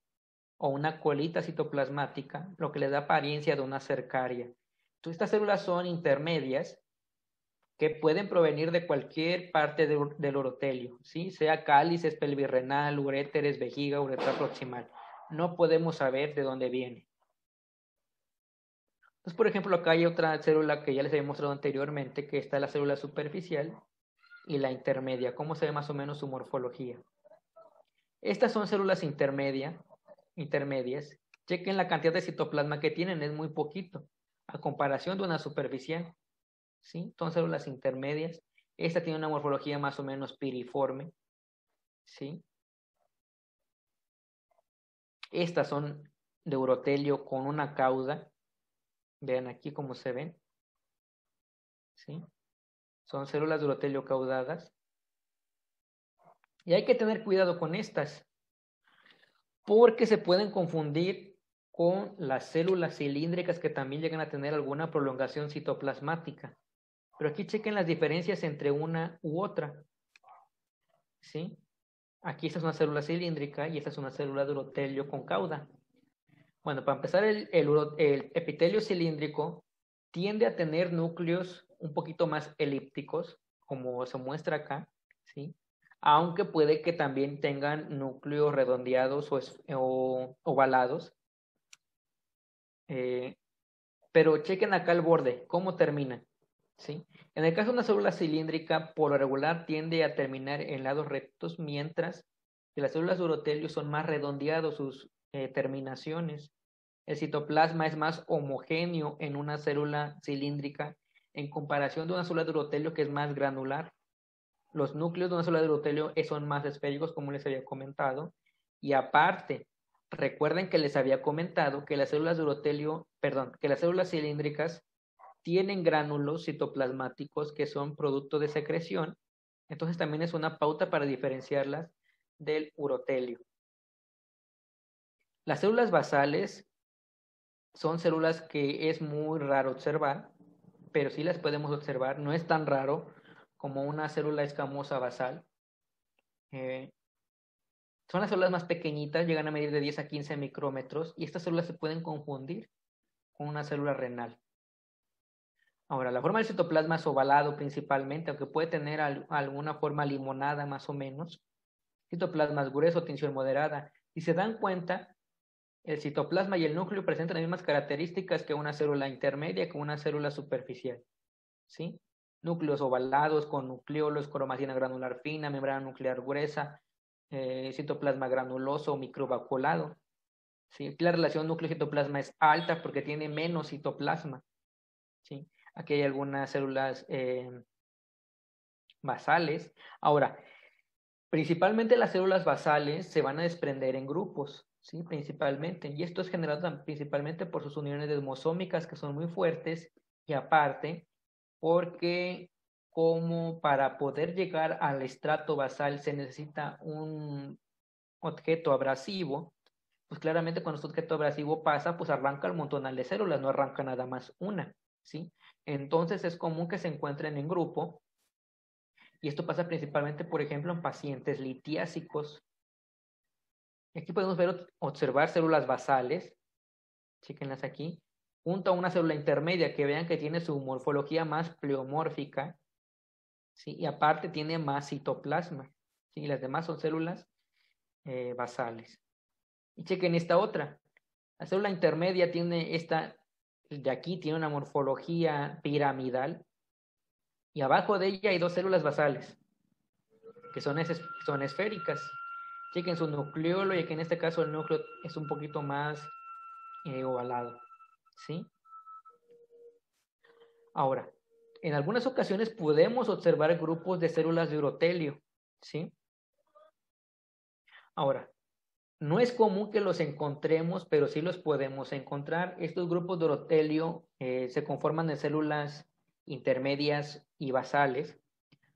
S2: o una colita citoplasmática, lo que le da apariencia de una cercaria. Entonces, estas células son intermedias que pueden provenir de cualquier parte del urotelio, ¿sí? Sea cálices, pelvirrenal, uréteres, vejiga, uretra proximal. No podemos saber de dónde viene. Entonces, por ejemplo, acá hay otra célula que ya les había mostrado anteriormente, que está la célula superficial y la intermedia. ¿Cómo se ve más o menos su morfología? Estas son células intermedias. Chequen la cantidad de citoplasma que tienen, es muy poquito, a comparación de una superficial, ¿sí? Son células intermedias. Esta tiene una morfología más o menos piriforme, ¿sí? Estas son de urotelio con una cauda. Vean aquí cómo se ven, ¿sí? Son células de urotelio caudadas. Y hay que tener cuidado con estas, porque se pueden confundir con las células cilíndricas que también llegan a tener alguna prolongación citoplasmática. Pero aquí chequen las diferencias entre una u otra, ¿sí? Aquí esta es una célula cilíndrica y esta es una célula de urotelio con cauda. Bueno, para empezar, el epitelio cilíndrico tiende a tener núcleos un poquito más elípticos, como se muestra acá, ¿sí? Aunque puede que también tengan núcleos redondeados o ovalados. Pero chequen acá el borde, cómo termina, ¿sí? En el caso de una célula cilíndrica, por lo regular tiende a terminar en lados rectos, mientras que las células de urotelio son más redondeados sus terminaciones. El citoplasma es más homogéneo en una célula cilíndrica en comparación de una célula de urotelio que es más granular. Los núcleos de una célula de urotelio son más esféricos, como les había comentado, y aparte, recuerden que les había comentado que las células de urotelio, que las células cilíndricas tienen gránulos citoplasmáticos que son producto de secreción, entonces también es una pauta para diferenciarlas del urotelio. Las células basales son células que es muy raro observar, pero sí las podemos observar, no es tan raro como una célula escamosa basal. Son las células más pequeñitas, llegan a medir de 10 a 15 micrómetros y estas células se pueden confundir con una célula renal. Ahora, la forma del citoplasma es ovalado principalmente, aunque puede tener alguna forma limonada más o menos. Citoplasma es grueso, tinción moderada. Si se dan cuenta, El citoplasma y el núcleo presentan las mismas características que una célula intermedia, que una célula superficial, ¿sí? Núcleos ovalados con nucleolos, cromacina granular fina, membrana nuclear gruesa, citoplasma granuloso o microvacuolado, ¿sí? La relación núcleo-citoplasma es alta porque tiene menos citoplasma, ¿sí? Aquí hay algunas células basales. Ahora, principalmente las células basales se van a desprender en grupos, ¿sí? Principalmente. Y esto es generado principalmente por sus uniones desmosómicas que son muy fuertes y aparte porque como para poder llegar al estrato basal se necesita un objeto abrasivo, pues claramente cuando este objeto abrasivo pasa, pues arranca un montonal de células, no arranca nada más una, ¿sí? Entonces es común que se encuentren en grupo y esto pasa principalmente, por ejemplo, en pacientes litiásicos. Aquí podemos observar células basales, chíquenlas aquí, junto a una célula intermedia que vean que tiene su morfología más pleomórfica, ¿sí? Y aparte tiene más citoplasma, ¿sí? Las demás son células basales. Y chequen esta otra. La célula intermedia tiene esta, de aquí tiene una morfología piramidal y abajo de ella hay dos células basales que son esféricas. Chequen su nucleolo y aquí en este caso el núcleo es un poquito más ovalado, ¿sí? Ahora, en algunas ocasiones podemos observar grupos de células de urotelio, ¿sí? Ahora, no es común que los encontremos, pero sí los podemos encontrar. Estos grupos de urotelio se conforman de células intermedias y basales.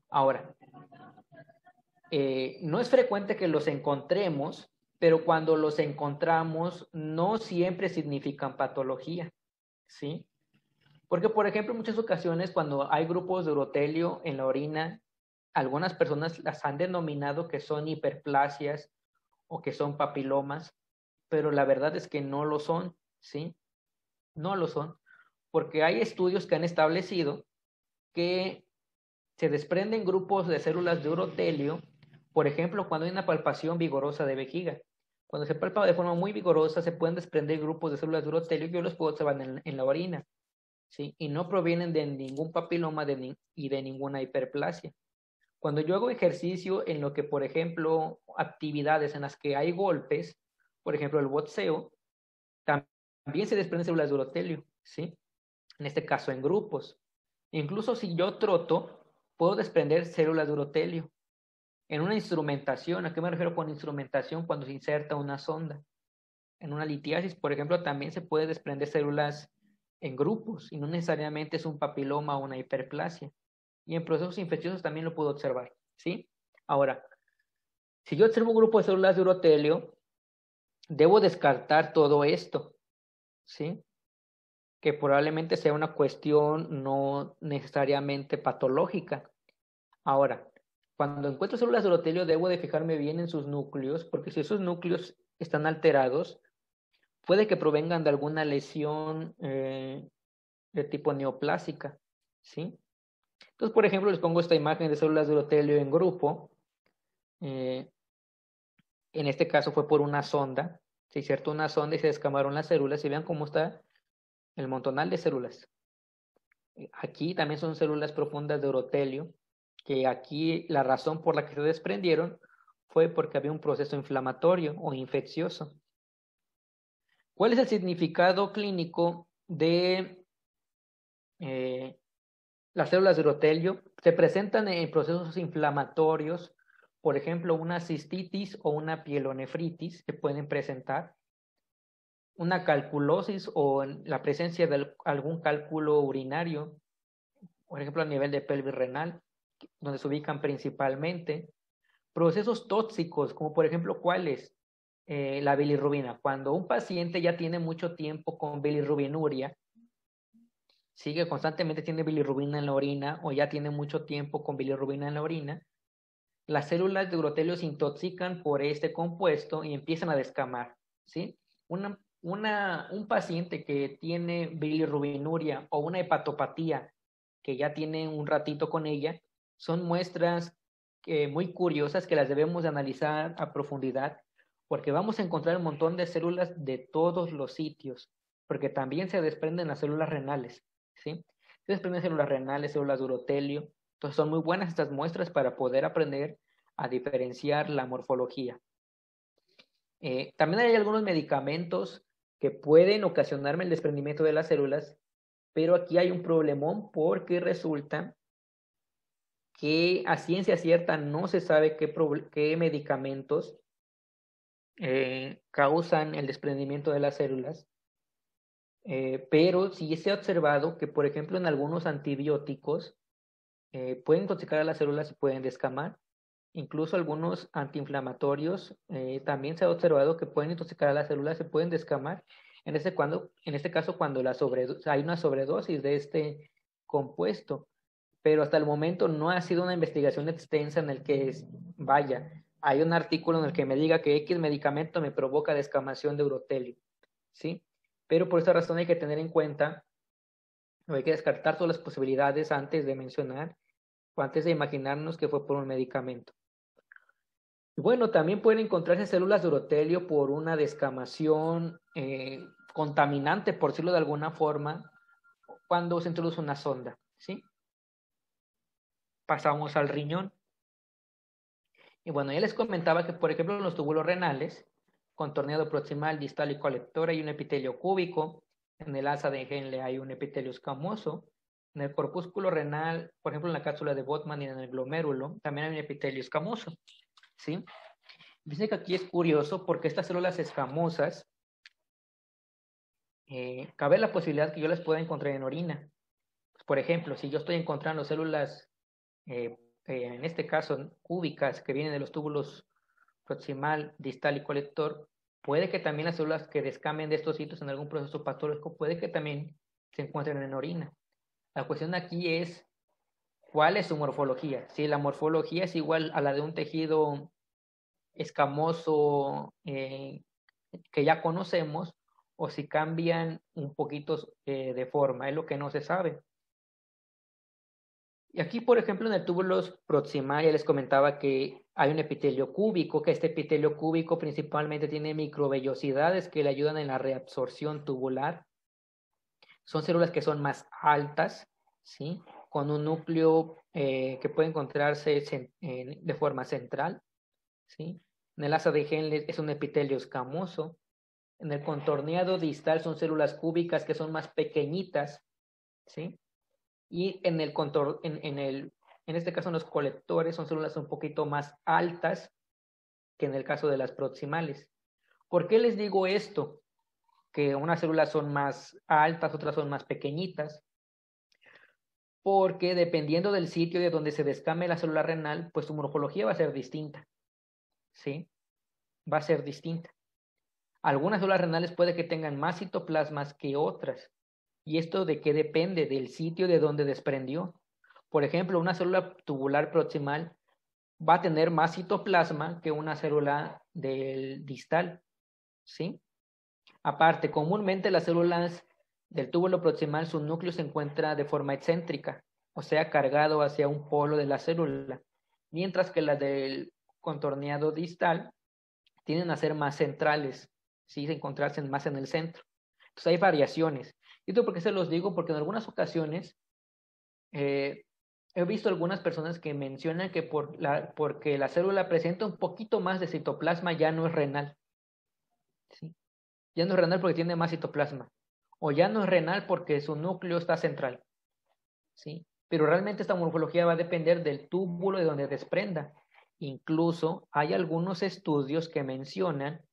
S2: Ahora, no es frecuente que los encontremos, pero cuando los encontramos no siempre significan patología, ¿sí? Porque, por ejemplo, en muchas ocasiones cuando hay grupos de urotelio en la orina, algunas personas las han denominado que son hiperplasias o que son papilomas, pero la verdad es que no lo son, ¿sí? No lo son, porque hay estudios que han establecido que se desprenden grupos de células de urotelio, por ejemplo, cuando hay una palpación vigorosa de vejiga. Cuando se palpa de forma muy vigorosa, se pueden desprender grupos de células de urotelio, yo los puedo observar en la orina, ¿sí? Y no provienen de ningún papiloma y de ninguna hiperplasia. Cuando yo hago ejercicio en lo que, por ejemplo, actividades en las que hay golpes, por ejemplo, el boxeo, también se desprenden células de urotelio, ¿sí? En este caso en grupos. Incluso si yo troto, puedo desprender células de urotelio. En una instrumentación, ¿a qué me refiero con instrumentación? Cuando se inserta una sonda. En una litiasis, por ejemplo, también se puede desprender células en grupos y no necesariamente es un papiloma o una hiperplasia. Y en procesos infecciosos también lo puedo observar, ¿sí? Ahora, si yo observo un grupo de células de urotelio, debo descartar todo esto, ¿sí? Que probablemente sea una cuestión no necesariamente patológica. Ahora, cuando encuentro células de urotelio, debo de fijarme bien en sus núcleos, porque si esos núcleos están alterados, puede que provengan de alguna lesión de tipo neoplásica, ¿sí? Entonces, por ejemplo, les pongo esta imagen de células de urotelio en grupo. En este caso fue por una sonda. Se insertó una sonda y se descamaron las células y vean cómo está el montonal de células. Aquí también son células profundas de urotelio, que aquí la razón por la que se desprendieron fue porque había un proceso inflamatorio o infeccioso. ¿Cuál es el significado clínico de las células de urotelio? Se presentan en procesos inflamatorios, por ejemplo, una cistitis o una pielonefritis que pueden presentar, una calculosis o la presencia de algún cálculo urinario, por ejemplo, a nivel de pelvis renal, donde se ubican principalmente. Procesos tóxicos, como por ejemplo, ¿cuáles? La bilirrubina. Cuando un paciente ya tiene mucho tiempo con bilirrubinuria, sigue constantemente tiene bilirrubina en la orina o ya tiene mucho tiempo con bilirrubina en la orina, las células de urotelio se intoxican por este compuesto y empiezan a descamar, ¿sí? Un paciente que tiene bilirrubinuria o una hepatopatía que ya tiene un ratito con ella, son muestras muy curiosas que las debemos de analizar a profundidad, porque vamos a encontrar un montón de células de todos los sitios, porque también se desprenden las células renales, ¿sí? Se desprenden células renales, células de urotelio. Entonces son muy buenas estas muestras para poder aprender a diferenciar la morfología. También hay algunos medicamentos que pueden ocasionarme el desprendimiento de las células, pero aquí hay un problemón porque resulta que a ciencia cierta no se sabe qué medicamentos causan el desprendimiento de las células, pero sí se ha observado que, por ejemplo, en algunos antibióticos pueden intoxicar a las células y pueden descamar. Incluso algunos antiinflamatorios también se ha observado que pueden intoxicar a las células, se pueden descamar. En este caso, cuando hay una sobredosis de este compuesto. Pero hasta el momento no ha sido una investigación extensa en el que hay un artículo en el que me diga que X medicamento me provoca descamación de urotelio, ¿sí? Pero por esta razón hay que tener en cuenta, o hay que descartar todas las posibilidades antes de mencionar o antes de imaginarnos que fue por un medicamento. Y bueno, también pueden encontrarse células de urotelio por una descamación contaminante, por decirlo de alguna forma, cuando se introduce una sonda, ¿sí? Pasamos al riñón. Y bueno, ya les comentaba que, por ejemplo, en los túbulos renales, con torneado proximal, distal y colector hay un epitelio cúbico. En el asa de Henle hay un epitelio escamoso. En el corpúsculo renal, por ejemplo, en la cápsula de Botman y en el glomérulo, también hay un epitelio escamoso, ¿sí? Dice que aquí es curioso porque estas células escamosas, cabe la posibilidad que yo las pueda encontrar en orina. Por ejemplo, si yo estoy encontrando células, en este caso cúbicas, que vienen de los túbulos proximal, distal y colector, puede que también las células que descamen de estos sitios en algún proceso patológico, puede que también se encuentren en orina. La cuestión aquí es, ¿cuál es su morfología? Si la morfología es igual a la de un tejido escamoso que ya conocemos, o si cambian un poquito de forma, es lo que no se sabe. Y aquí, por ejemplo, en el túbulo proximal ya les comentaba que hay un epitelio cúbico, que este epitelio cúbico principalmente tiene microvellosidades que le ayudan en la reabsorción tubular. Son células que son más altas, ¿sí? Con un núcleo que puede encontrarse de forma central, ¿sí? En el asa de Henle es un epitelio escamoso. En el contorneado distal son células cúbicas que son más pequeñitas, ¿sí? Y en este caso en los colectores son células un poquito más altas que en el caso de las proximales. ¿Por qué les digo esto? Que unas células son más altas, otras son más pequeñitas. Porque dependiendo del sitio de donde se descame la célula renal, pues su morfología va a ser distinta, ¿sí? Va a ser distinta. Algunas células renales puede que tengan más citoplasmas que otras. ¿Y esto de qué depende? Del sitio de donde desprendió. Por ejemplo, una célula tubular proximal va a tener más citoplasma que una célula del distal, ¿sí? Aparte, comúnmente las células del túbulo proximal, su núcleo se encuentra de forma excéntrica, o sea, cargado hacia un polo de la célula, mientras que las del contorneado distal tienden a ser más centrales, ¿sí? Se encontrarse más en el centro. Entonces hay variaciones. ¿Y esto por qué se los digo? Porque en algunas ocasiones he visto algunas personas que mencionan que porque la célula presenta un poquito más de citoplasma ya no es renal, ¿sí? Ya no es renal porque tiene más citoplasma. O ya no es renal porque su núcleo está central, ¿sí? Pero realmente esta morfología va a depender del túbulo de donde desprenda. Incluso hay algunos estudios que mencionan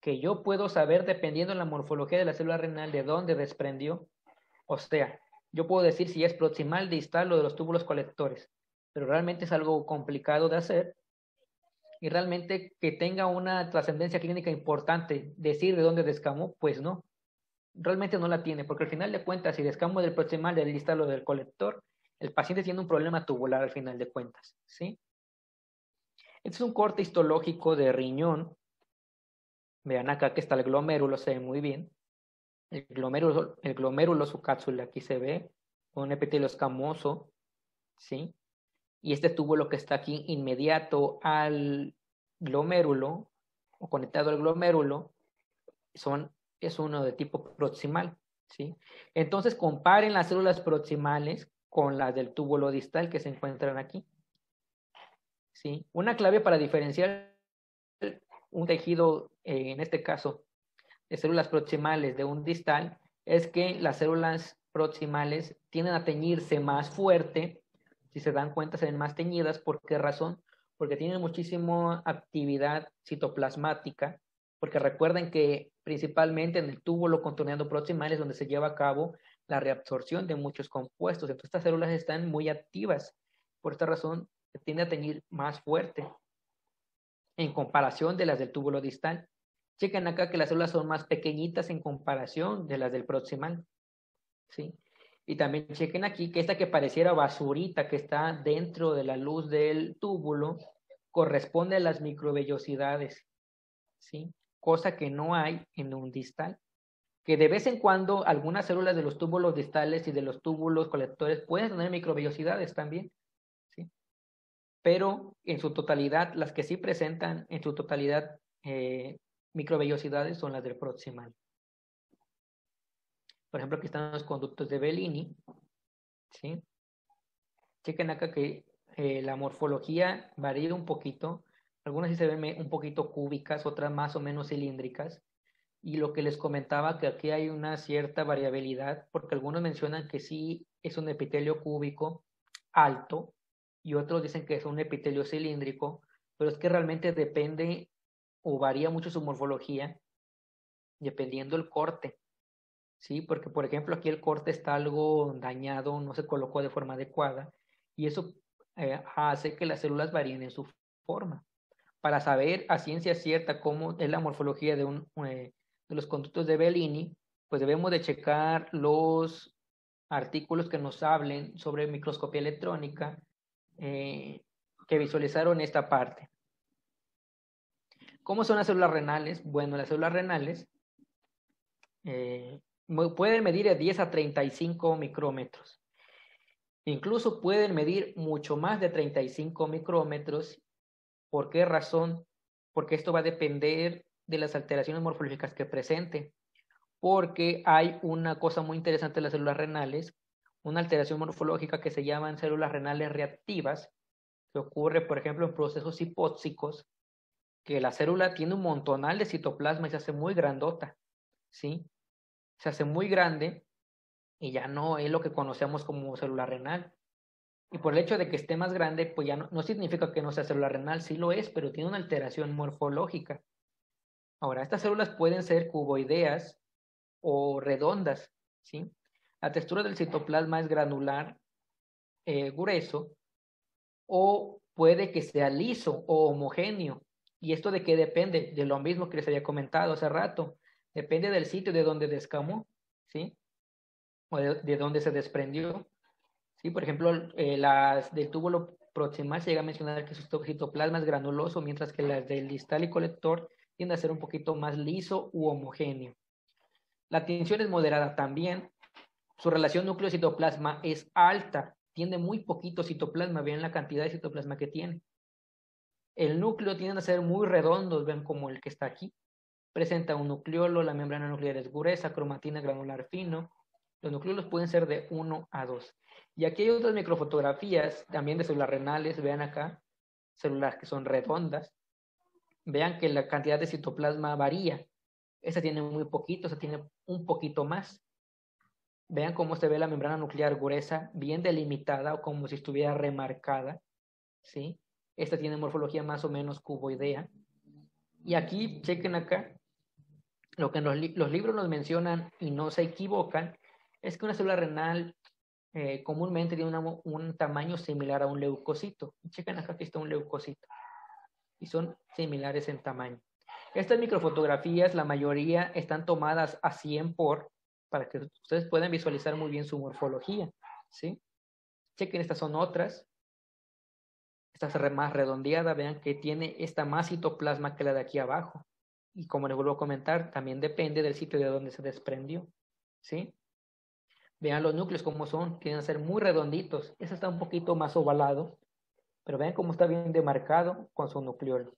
S2: que yo puedo saber, dependiendo de la morfología de la célula renal, de dónde desprendió. O sea, yo puedo decir si es proximal, distal o de los túbulos colectores, pero realmente es algo complicado de hacer y realmente que tenga una trascendencia clínica importante, decir de dónde descamó, pues no, realmente no la tiene, porque al final de cuentas, si descamo del proximal, del distal o del colector, el paciente tiene un problema tubular al final de cuentas, ¿sí? Este es un corte histológico de riñón. Vean acá que está el glomérulo, se ve muy bien. El glomérulo, su cápsula, aquí se ve, con un epitelio escamoso, ¿sí? Y este túbulo que está aquí inmediato al glomérulo, o conectado al glomérulo es uno de tipo proximal, ¿sí? Entonces comparen las células proximales con las del túbulo distal que se encuentran aquí, ¿sí? Una clave para diferenciar un tejido, en este caso, de células proximales de un distal, es que las células proximales tienden a teñirse más fuerte. Si se dan cuenta, se ven más teñidas. ¿Por qué razón? Porque tienen muchísima actividad citoplasmática, porque recuerden que principalmente en el túbulo contorneado proximal es donde se lleva a cabo la reabsorción de muchos compuestos. Entonces estas células están muy activas. Por esta razón, se tiende a teñir más fuerte en comparación de las del túbulo distal. Chequen acá que las células son más pequeñitas en comparación de las del proximal, ¿sí? Y también chequen aquí que esta que pareciera basurita que está dentro de la luz del túbulo corresponde a las microvellosidades, ¿sí? Cosa que no hay en un distal. Que de vez en cuando algunas células de los túbulos distales y de los túbulos colectores pueden tener microvellosidades también, ¿sí? Pero en su totalidad, las que sí presentan en su totalidad microvellosidades son las del proximal. Por ejemplo, aquí están los conductos de Bellini, ¿sí? Chequen acá que la morfología varía un poquito. Algunas sí se ven un poquito cúbicas, otras más o menos cilíndricas. Y lo que les comentaba, que aquí hay una cierta variabilidad, porque algunos mencionan que sí es un epitelio cúbico alto, y otros dicen que es un epitelio cilíndrico, pero es que realmente depende o varía mucho su morfología, dependiendo el corte. ¿Sí? Porque, por ejemplo, aquí el corte está algo dañado, no se colocó de forma adecuada, y eso hace que las células varíen en su forma. Para saber a ciencia cierta cómo es la morfología de los conductos de Bellini, pues debemos de checar los artículos que nos hablen sobre microscopía electrónica que visualizaron esta parte. ¿Cómo son las células renales? Bueno, las células renales pueden medir de 10 a 35 micrómetros. Incluso pueden medir mucho más de 35 micrómetros. ¿Por qué razón? Porque esto va a depender de las alteraciones morfológicas que presente. Porque hay una cosa muy interesante en las células renales, una alteración morfológica que se llaman células renales reactivas, que ocurre, por ejemplo, en procesos hipóxicos, que la célula tiene un montonal de citoplasma y se hace muy grandota, ¿sí? Se hace muy grande y ya no es lo que conocemos como célula renal. Y por el hecho de que esté más grande, pues ya no significa que no sea célula renal, sí lo es, pero tiene una alteración morfológica. Ahora, estas células pueden ser cuboideas o redondas, ¿sí? La textura del citoplasma es granular, grueso, o puede que sea liso o homogéneo. ¿Y esto de qué depende? De lo mismo que les había comentado hace rato. Depende del sitio de donde descamó, ¿sí? O de donde se desprendió. ¿Sí? Por ejemplo, las del túbulo proximal se llega a mencionar que su citoplasma es granuloso, mientras que las del distal y colector tienden a ser un poquito más liso u homogéneo. La tensión es moderada también. Su relación núcleo-citoplasma es alta, tiene muy poquito citoplasma, vean la cantidad de citoplasma que tiene. El núcleo tiende a ser muy redondos, vean como el que está aquí. Presenta un nucleolo, la membrana nuclear es gruesa, cromatina granular fino. Los nucleolos pueden ser de 1 a 2. Y aquí hay otras microfotografías también de células renales, vean acá, células que son redondas. Vean que la cantidad de citoplasma varía. Esta tiene muy poquito, esta tiene un poquito más. Vean cómo se ve la membrana nuclear gruesa, bien delimitada o como si estuviera remarcada, ¿sí? Esta tiene morfología más o menos cuboidea. Y aquí, chequen acá, lo que los libros nos mencionan y no se equivocan, es que una célula renal comúnmente tiene un tamaño similar a un leucocito. Chequen acá que está un leucocito. Y son similares en tamaño. Estas microfotografías, la mayoría están tomadas a 100 por, para que ustedes puedan visualizar muy bien su morfología, ¿sí? Chequen, estas son otras. Esta es más redondeada, vean que tiene esta más citoplasma que la de aquí abajo. Y como les vuelvo a comentar, también depende del sitio de donde se desprendió, ¿sí? Vean los núcleos como son, quieren ser muy redonditos. Este está un poquito más ovalado, pero vean cómo está bien demarcado con su nucleolo.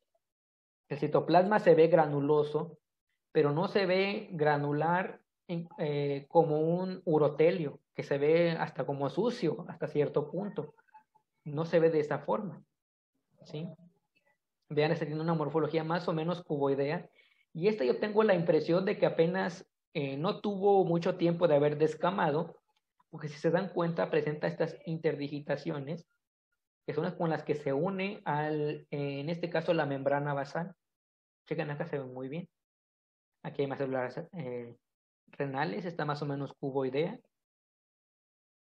S2: El citoplasma se ve granuloso, pero no se ve granular como un urotelio, que se ve hasta como sucio hasta cierto punto. No se ve de esa forma, ¿sí? Vean, este tiene una morfología más o menos cuboidea. Y esta yo tengo la impresión de que apenas no tuvo mucho tiempo de haber descamado, porque si se dan cuenta presenta estas interdigitaciones, que son las con las que se une en este caso, la membrana basal. Chequen, acá se ven muy bien. Aquí hay más células renales, está más o menos cuboidea.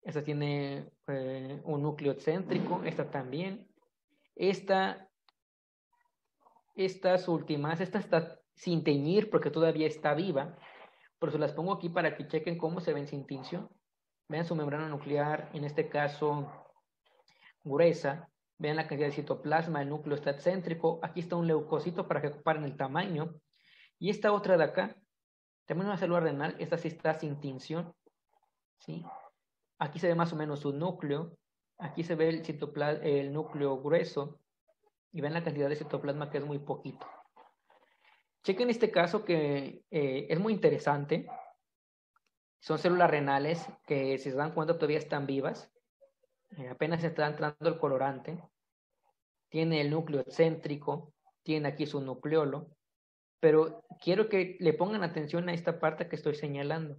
S2: Esta tiene un núcleo excéntrico, esta también. Estas últimas, esta está sin teñir porque todavía está viva, pero se las pongo aquí para que chequen cómo se ven sin tinción. Vean su membrana nuclear, en este caso gruesa. Vean la cantidad de citoplasma, el núcleo está excéntrico. Aquí está un leucocito para que comparen el tamaño. Y esta otra de acá, también una célula renal, esta sí está sin tinción, ¿sí? Aquí se ve más o menos su núcleo. Aquí se ve el núcleo grueso. Y ven la cantidad de citoplasma, que es muy poquito. Chequen este caso que es muy interesante. Son células renales que, si se dan cuenta, todavía están vivas. Apenas está entrando el colorante. Tiene el núcleo excéntrico. Tiene aquí su nucleolo. Pero quiero que le pongan atención a esta parte que estoy señalando.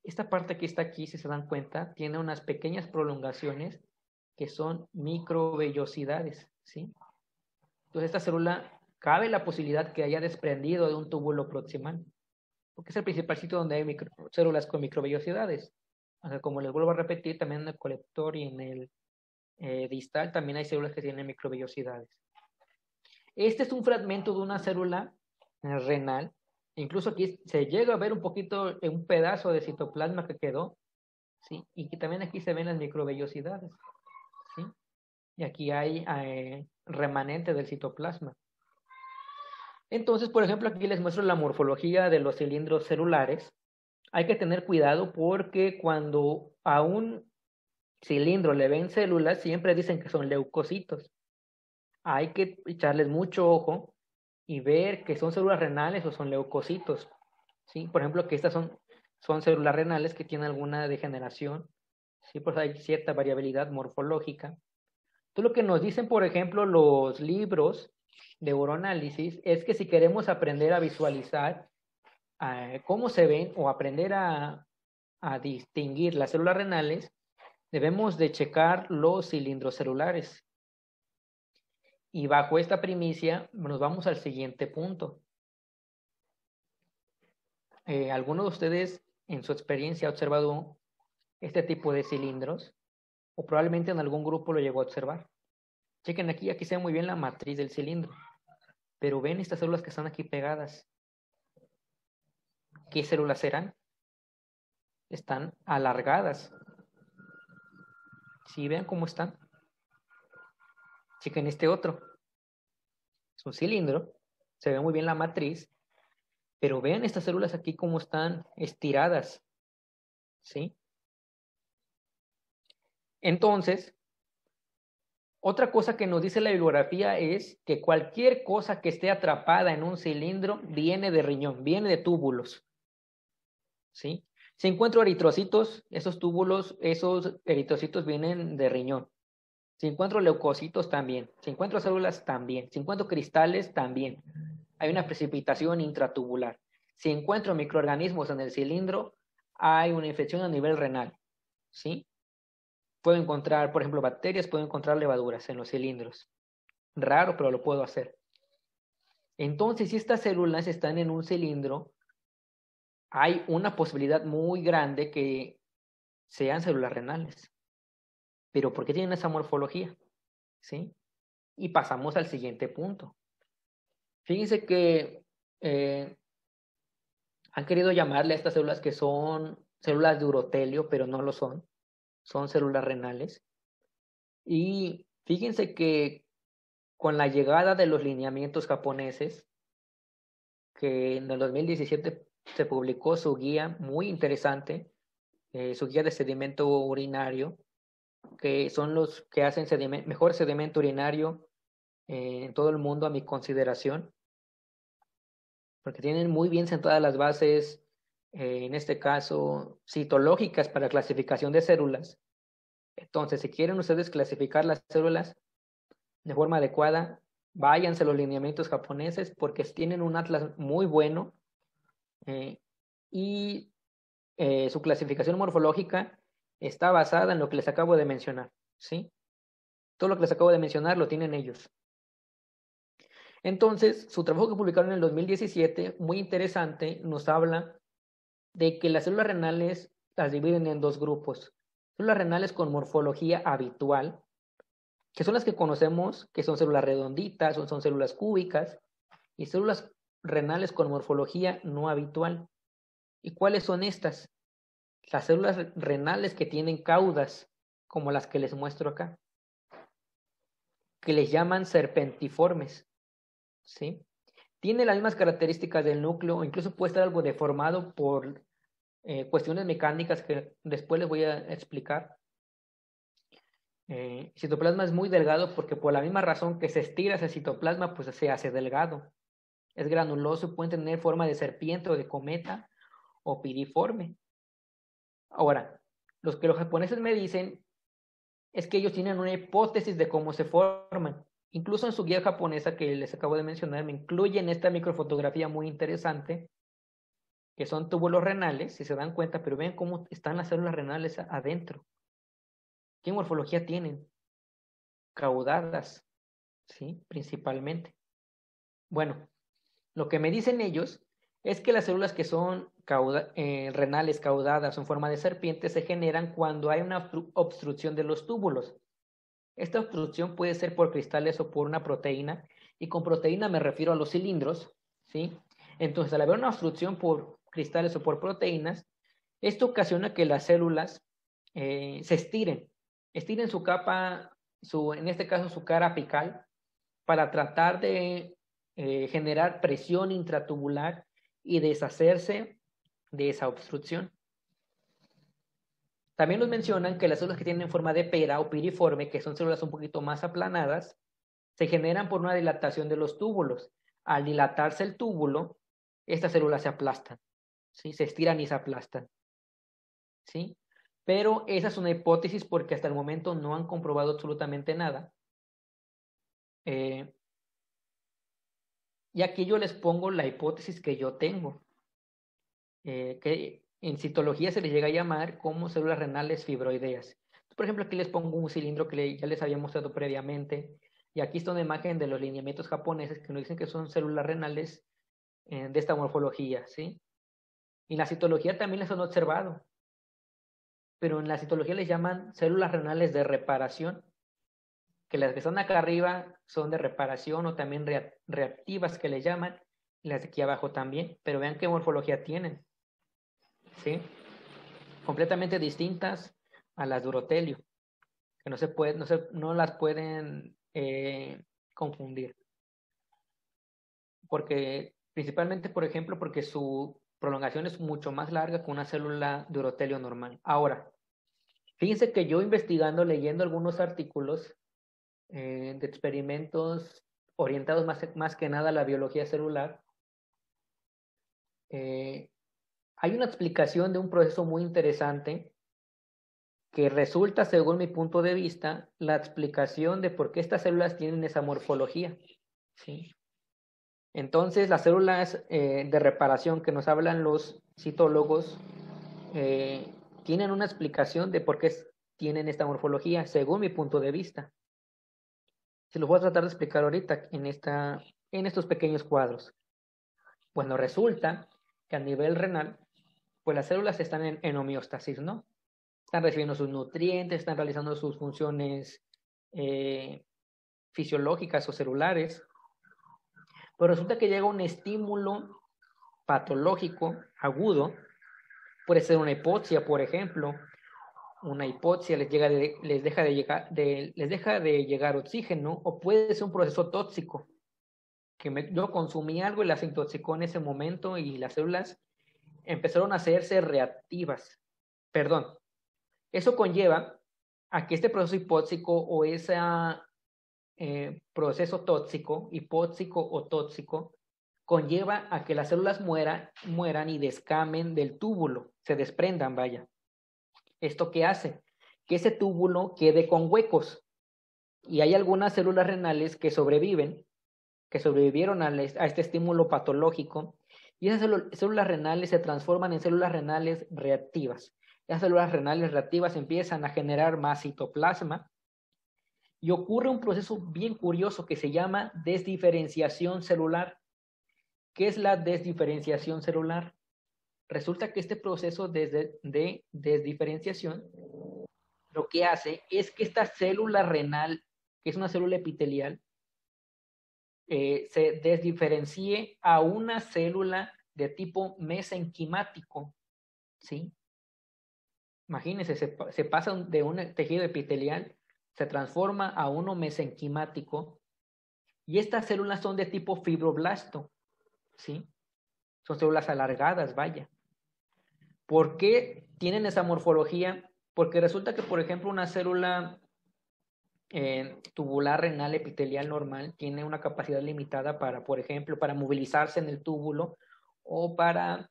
S2: Esta parte que está aquí, si se dan cuenta, tiene unas pequeñas prolongaciones que son microvellosidades, ¿sí? Entonces, esta célula cabe la posibilidad que haya desprendido de un túbulo proximal, porque es el principal sitio donde hay células con microvellosidades. O sea, como les vuelvo a repetir, también en el colector y en el distal también hay células que tienen microvellosidades. Este es un fragmento de una célula renal. Incluso aquí se llega a ver un poquito, un pedazo de citoplasma que quedó, ¿sí? Y que también aquí se ven las microvellosidades, ¿sí? Y aquí hay remanente del citoplasma. Entonces, por ejemplo, aquí les muestro la morfología de los cilindros celulares. Hay que tener cuidado porque cuando a un cilindro le ven células, siempre dicen que son leucocitos. Hay que echarles mucho ojo y ver que son células renales o son leucocitos, ¿sí? Por ejemplo, que estas son células renales que tienen alguna degeneración, ¿sí? Pues hay cierta variabilidad morfológica. Entonces, lo que nos dicen, por ejemplo, los libros de uroanálisis es que si queremos aprender a visualizar cómo se ven o aprender a distinguir las células renales, debemos de checar los cilindros celulares. Y bajo esta primicia nos vamos al siguiente punto. ¿Alguno de ustedes en su experiencia ha observado este tipo de cilindros? O probablemente en algún grupo lo llegó a observar. Chequen aquí se ve muy bien la matriz del cilindro. Pero ven estas células que están aquí pegadas. ¿Qué células serán? Están alargadas. ¿Sí ven cómo están? Chequen este otro. Es un cilindro. Se ve muy bien la matriz. Pero vean estas células aquí cómo están estiradas. ¿Sí? Entonces, otra cosa que nos dice la bibliografía es que cualquier cosa que esté atrapada en un cilindro viene de riñón, viene de túbulos. ¿Sí? Si encuentro eritrocitos, esos túbulos, esos eritrocitos vienen de riñón. Si encuentro leucocitos, también. Si encuentro células, también. Si encuentro cristales, también. Hay una precipitación intratubular. Si encuentro microorganismos en el cilindro, hay una infección a nivel renal. ¿Sí? Puedo encontrar, por ejemplo, bacterias, puedo encontrar levaduras en los cilindros. Raro, pero lo puedo hacer. Entonces, si estas células están en un cilindro, hay una posibilidad muy grande que sean células renales. Pero ¿por qué tienen esa morfología? ¿Sí? Y pasamos al siguiente punto. Fíjense que han querido llamarle a estas células que son células de urotelio, pero no lo son. Son células renales. Y fíjense que con la llegada de los lineamientos japoneses, que en el 2017 se publicó su guía muy interesante, su guía de sedimento urinario, que son los que hacen mejor sedimento urinario en todo el mundo a mi consideración, porque tienen muy bien sentadas las bases, en este caso, citológicas para clasificación de células. Entonces, si quieren ustedes clasificar las células de forma adecuada, váyanse a los lineamientos japoneses porque tienen un atlas muy bueno y su clasificación morfológica está basada en lo que les acabo de mencionar, ¿sí? Todo lo que les acabo de mencionar lo tienen ellos. Entonces, su trabajo que publicaron en el 2017, muy interesante, nos habla de que las células renales las dividen en dos grupos. Células renales con morfología habitual, que son las que conocemos, que son células redonditas o son células cúbicas, y células renales con morfología no habitual. ¿Y cuáles son estas? Las células renales que tienen caudas, como las que les muestro acá, que les llaman serpentiformes, ¿sí? Tiene las mismas características del núcleo, incluso puede estar algo deformado por cuestiones mecánicas que después les voy a explicar. El citoplasma es muy delgado porque por la misma razón que se estira ese citoplasma, pues se hace delgado. Es granuloso, puede tener forma de serpiente o de cometa o piriforme. Ahora, lo que los japoneses me dicen es que ellos tienen una hipótesis de cómo se forman. Incluso en su guía japonesa que les acabo de mencionar, me incluyen esta microfotografía muy interesante, que son túbulos renales, si se dan cuenta, pero vean cómo están las células renales adentro. ¿Qué morfología tienen? Caudadas, ¿sí? Principalmente. Bueno, lo que me dicen ellos es que las células que son renales caudadas o en forma de serpiente se generan cuando hay una obstrucción de los túbulos. Esta obstrucción puede ser por cristales o por una proteína, y con proteína me refiero a los cilindros, ¿sí? Entonces, al haber una obstrucción por cristales o por proteínas, esto ocasiona que las células se estiren su capa, en este caso su cara apical, para tratar de generar presión intratubular y deshacerse de esa obstrucción. También nos mencionan que las células que tienen forma de pera o piriforme, que son células un poquito más aplanadas, se generan por una dilatación de los túbulos. Al dilatarse el túbulo, estas células se aplastan, ¿sí? Se estiran y se aplastan, ¿sí? Pero esa es una hipótesis porque hasta el momento no han comprobado absolutamente nada. Y aquí yo les pongo la hipótesis que yo tengo, que en citología se les llega a llamar como células renales fibroideas. Por ejemplo, aquí les pongo un cilindro que ya les había mostrado previamente, y aquí está una imagen de los lineamientos japoneses que nos dicen que son células renales de esta morfología, ¿sí? Y en la citología también las han observado, pero en la citología les llaman células renales de reparación, que las que están acá arriba son de reparación o también reactivas que le llaman, y las de aquí abajo también, pero vean qué morfología tienen, ¿sí? Completamente distintas a las de urotelio, que no las pueden confundir, porque principalmente, por ejemplo, porque su prolongación es mucho más larga que una célula de urotelio normal. Ahora, fíjense que yo investigando, leyendo algunos artículos de experimentos orientados más que nada a la biología celular, hay una explicación de un proceso muy interesante que resulta, según mi punto de vista, la explicación de por qué estas células tienen esa morfología, ¿sí? Entonces, las células de reparación que nos hablan los citólogos tienen una explicación de por qué tienen esta morfología, según mi punto de vista. Se los voy a tratar de explicar ahorita en estos pequeños cuadros. Bueno, resulta que a nivel renal, pues las células están en homeostasis, ¿no? Están recibiendo sus nutrientes, están realizando sus funciones fisiológicas o celulares, pero resulta que llega un estímulo patológico agudo, puede ser una hipoxia, por ejemplo. Una hipoxia les deja de llegar oxígeno, o puede ser un proceso tóxico, que yo consumí algo y las intoxicó en ese momento y las células empezaron a hacerse reactivas. Perdón, eso conlleva a que este proceso hipóxico o esa proceso tóxico, hipóxico o tóxico, conlleva a que las células mueran y descamen del túbulo, se desprendan, vaya. ¿Esto qué hace? Que ese túbulo quede con huecos. Y hay algunas células renales que sobreviven, que sobrevivieron a este estímulo patológico, y esas células renales se transforman en células renales reactivas. Esas células renales reactivas empiezan a generar más citoplasma, y ocurre un proceso bien curioso que se llama desdiferenciación celular. ¿Qué es la desdiferenciación celular? Resulta que este proceso de desdiferenciación lo que hace es que esta célula renal, que es una célula epitelial, se desdiferencie a una célula de tipo mesenquimático, ¿sí? Imagínense, se pasa de un tejido epitelial, se transforma a uno mesenquimático, y estas células son de tipo fibroblasto, ¿sí? Son células alargadas, vaya. ¿Por qué tienen esa morfología? Porque resulta que, por ejemplo, una célula tubular renal epitelial normal tiene una capacidad limitada para, por ejemplo, para movilizarse en el túbulo o para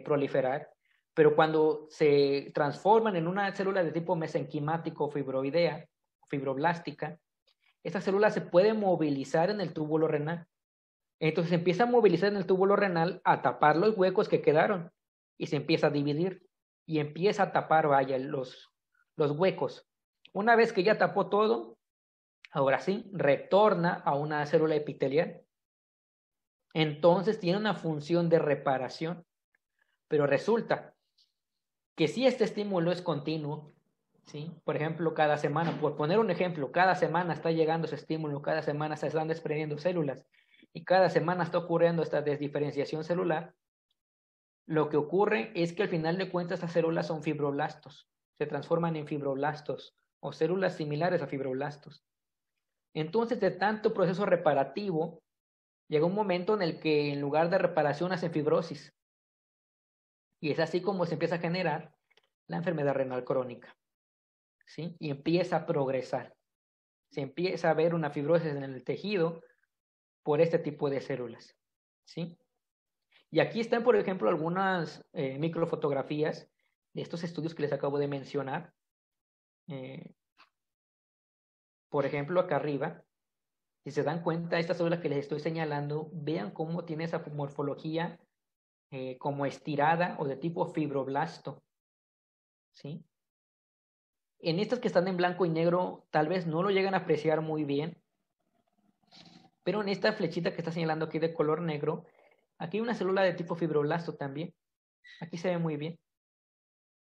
S2: proliferar, pero cuando se transforman en una célula de tipo mesenquimático, fibroidea, fibroblástica, esta célula se puede movilizar en el túbulo renal. Entonces se empieza a movilizar en el túbulo renal a tapar los huecos que quedaron y se empieza a dividir y empieza a tapar, vaya, los huecos. Una vez que ya tapó todo, ahora sí, retorna a una célula epitelial. Entonces tiene una función de reparación, pero resulta que si este estímulo es continuo, ¿sí? Por ejemplo, cada semana, por poner un ejemplo, cada semana está llegando ese estímulo, cada semana se están desprendiendo células y cada semana está ocurriendo esta desdiferenciación celular, lo que ocurre es que al final de cuentas estas células son fibroblastos, se transforman en fibroblastos o células similares a fibroblastos. Entonces, de tanto proceso reparativo, llega un momento en el que en lugar de reparación hacen fibrosis. Y es así como se empieza a generar la enfermedad renal crónica, ¿sí? Y empieza a progresar. Se empieza a ver una fibrosis en el tejido por este tipo de células, ¿sí? Y aquí están, por ejemplo, algunas microfotografías de estos estudios que les acabo de mencionar. Por ejemplo, acá arriba, si se dan cuenta, estas células que les estoy señalando, vean cómo tiene esa morfología como estirada o de tipo fibroblasto, ¿sí? En estas que están en blanco y negro, tal vez no lo llegan a apreciar muy bien, pero en esta flechita que está señalando aquí de color negro, aquí hay una célula de tipo fibroblasto también. Aquí se ve muy bien,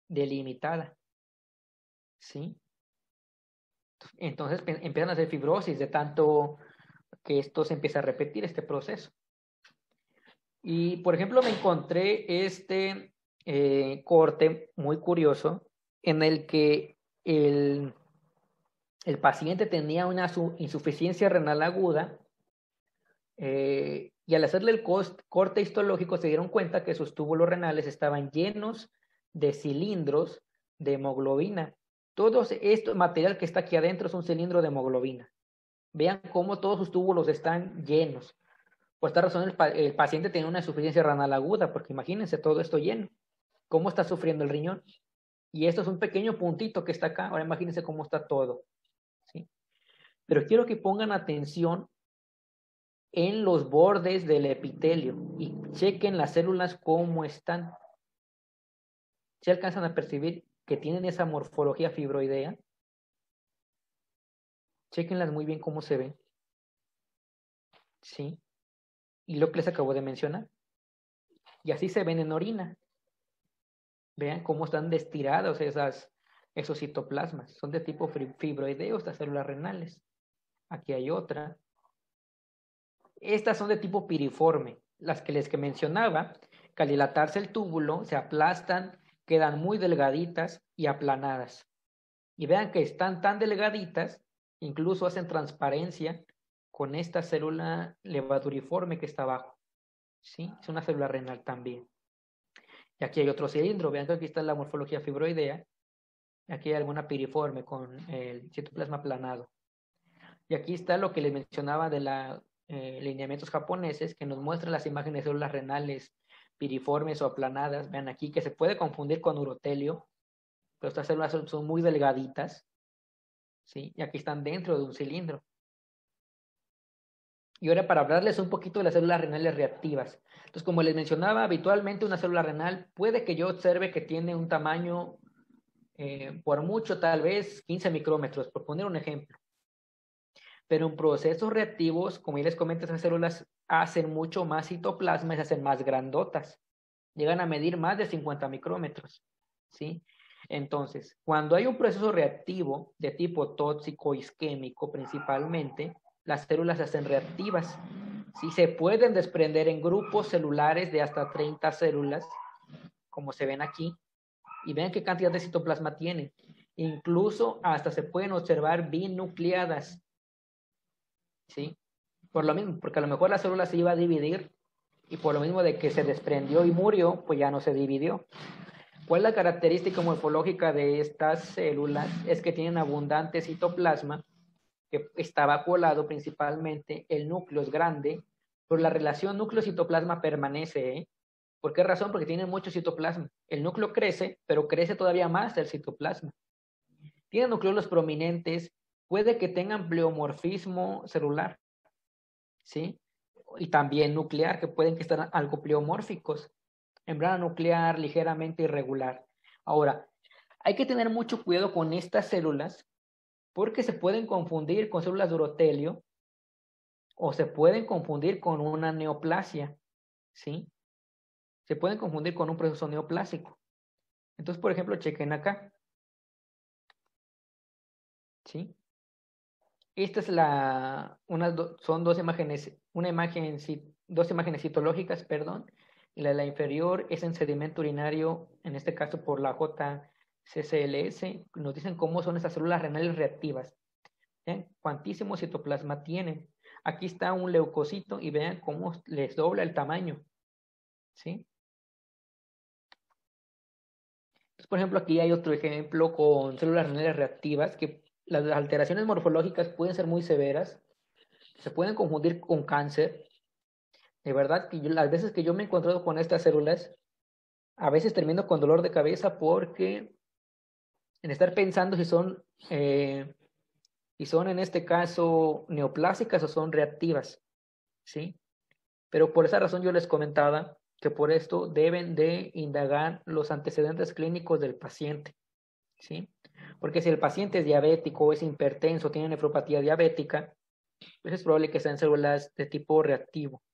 S2: delimitada, ¿sí? Entonces empiezan a hacer fibrosis de tanto que esto se empieza a repetir, este proceso. Y, por ejemplo, me encontré este corte muy curioso en el que el paciente tenía una insuficiencia renal aguda y al hacerle el corte histológico se dieron cuenta que sus túbulos renales estaban llenos de cilindros de hemoglobina. Todo este material que está aquí adentro es un cilindro de hemoglobina. Vean cómo todos sus túbulos están llenos. Por esta razón el paciente tiene una insuficiencia renal aguda, porque imagínense todo esto lleno. ¿Cómo está sufriendo el riñón? Y esto es un pequeño puntito que está acá. Ahora imagínense cómo está todo, ¿sí? Pero quiero que pongan atención en los bordes del epitelio y chequen las células cómo están. ¿Se alcanzan a percibir que tienen esa morfología fibroidea? Chequenlas muy bien cómo se ven, ¿sí? Y lo que les acabo de mencionar. Y así se ven en orina. Vean cómo están destirados esos citoplasmas. Son de tipo fibroideo, estas células renales. Aquí hay otra. Estas son de tipo piriforme. Las que les mencionaba, que al dilatarse el túbulo, se aplastan, quedan muy delgaditas y aplanadas. Y vean que están tan delgaditas, incluso hacen transparencia con esta célula levaduriforme que está abajo, ¿sí? Es una célula renal también. Y aquí hay otro cilindro, vean que aquí está la morfología fibroidea. Aquí hay alguna piriforme con el citoplasma aplanado. Y aquí está lo que les mencionaba de los lineamientos japoneses, que nos muestran las imágenes de células renales piriformes o aplanadas. Vean aquí que se puede confundir con urotelio, pero estas células son muy delgaditas, ¿sí? Y aquí están dentro de un cilindro. Y ahora para hablarles un poquito de las células renales reactivas. Entonces, como les mencionaba, habitualmente una célula renal puede que yo observe que tiene un tamaño, por mucho tal vez 15 micrómetros, por poner un ejemplo. Pero en procesos reactivos, como ya les comenté, esas células hacen mucho más citoplasma y se hacen más grandotas. Llegan a medir más de 50 micrómetros, ¿sí? Entonces, cuando hay un proceso reactivo de tipo tóxico isquémico principalmente, las células se hacen reactivas. ¿Sí? Se pueden desprender en grupos celulares de hasta 30 células, como se ven aquí, y vean qué cantidad de citoplasma tienen. Incluso hasta se pueden observar binucleadas, ¿sí? Por lo mismo, porque a lo mejor la célula se iba a dividir y por lo mismo de que se desprendió y murió, pues ya no se dividió. ¿Cuál es la característica morfológica de estas células? Es que tienen abundante citoplasma, que está vacuolado principalmente, el núcleo es grande, pero la relación núcleo-citoplasma permanece, ¿eh? ¿Por qué razón? Porque tienen mucho citoplasma. El núcleo crece, pero crece todavía más el citoplasma. Tienen nucleolos prominentes, puede que tengan pleomorfismo celular, ¿sí? Y también nuclear, que pueden que estén algo pleomórficos. Membrana nuclear ligeramente irregular. Ahora, hay que tener mucho cuidado con estas células porque se pueden confundir con células de urotelio o se pueden confundir con una neoplasia, ¿sí? Se pueden confundir con un proceso neoplásico. Entonces, por ejemplo, chequen acá, ¿sí? Esta es son dos imágenes, dos imágenes citológicas, perdón, y la inferior es en sedimento urinario, en este caso por la JCCLS, nos dicen cómo son esas células renales reactivas. ¿Vean? Cuantísimo citoplasma tienen. Aquí está un leucocito y vean cómo les dobla el tamaño, ¿sí? Entonces, por ejemplo, aquí hay otro ejemplo con células renales reactivas que las alteraciones morfológicas pueden ser muy severas, se pueden confundir con cáncer. De verdad que las veces que yo me he encontrado con estas células, a veces termino con dolor de cabeza porque en estar pensando si son en este caso neoplásicas o son reactivas, ¿sí? Pero por esa razón yo les comentaba que por esto deben de indagar los antecedentes clínicos del paciente, ¿sí? Porque si el paciente es diabético o es hipertenso, tiene nefropatía diabética, pues es probable que sean células de tipo reactivo.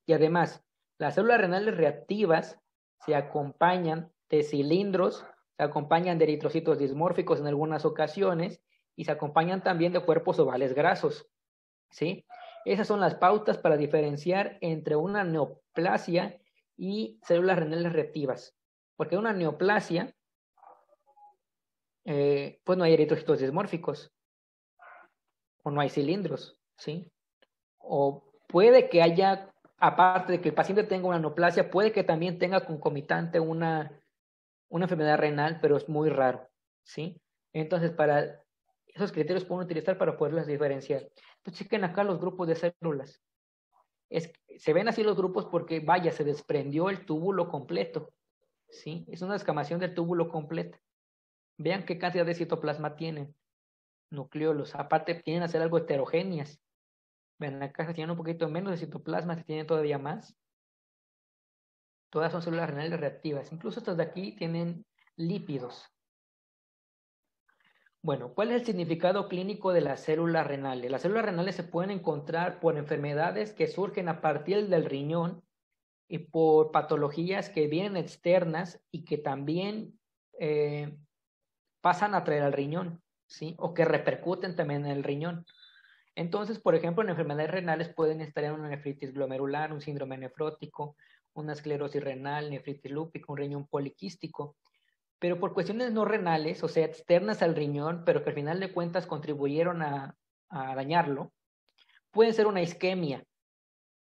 S2: Y además, las células renales reactivas se acompañan de cilindros, se acompañan de eritrocitos dismórficos en algunas ocasiones y se acompañan también de cuerpos ovales grasos, ¿sí? Esas son las pautas para diferenciar entre una neoplasia y células renales reactivas. Porque una neoplasia, pues no hay eritrocitos dismórficos o no hay cilindros, ¿sí? O puede que haya, aparte de que el paciente tenga una neoplasia, puede que también tenga concomitante una enfermedad renal, pero es muy raro, ¿sí? Entonces, para esos criterios pueden utilizar para poderlas diferenciar. Entonces, chequen acá los grupos de células. Se ven así los grupos porque, vaya, se desprendió el túbulo completo, ¿sí? Es una descamación del túbulo completo. Vean qué cantidad de citoplasma tienen, nucleolos. Aparte, tienen a ser algo heterogéneas. Vean, acá se tienen un poquito menos de citoplasma, se tienen todavía más. Todas son células renales reactivas. Incluso estas de aquí tienen lípidos. Bueno, ¿cuál es el significado clínico de las células renales? Las células renales se pueden encontrar por enfermedades que surgen a partir del riñón y por patologías que vienen externas y que también pasan a traer al riñón, ¿sí? O que repercuten también en el riñón. Entonces, por ejemplo, en enfermedades renales pueden estar en una nefritis glomerular, un síndrome nefrótico, una esclerosis renal, nefritis lúpica, un riñón poliquístico. Pero por cuestiones no renales, o sea, externas al riñón, pero que al final de cuentas contribuyeron a dañarlo, pueden ser una isquemia,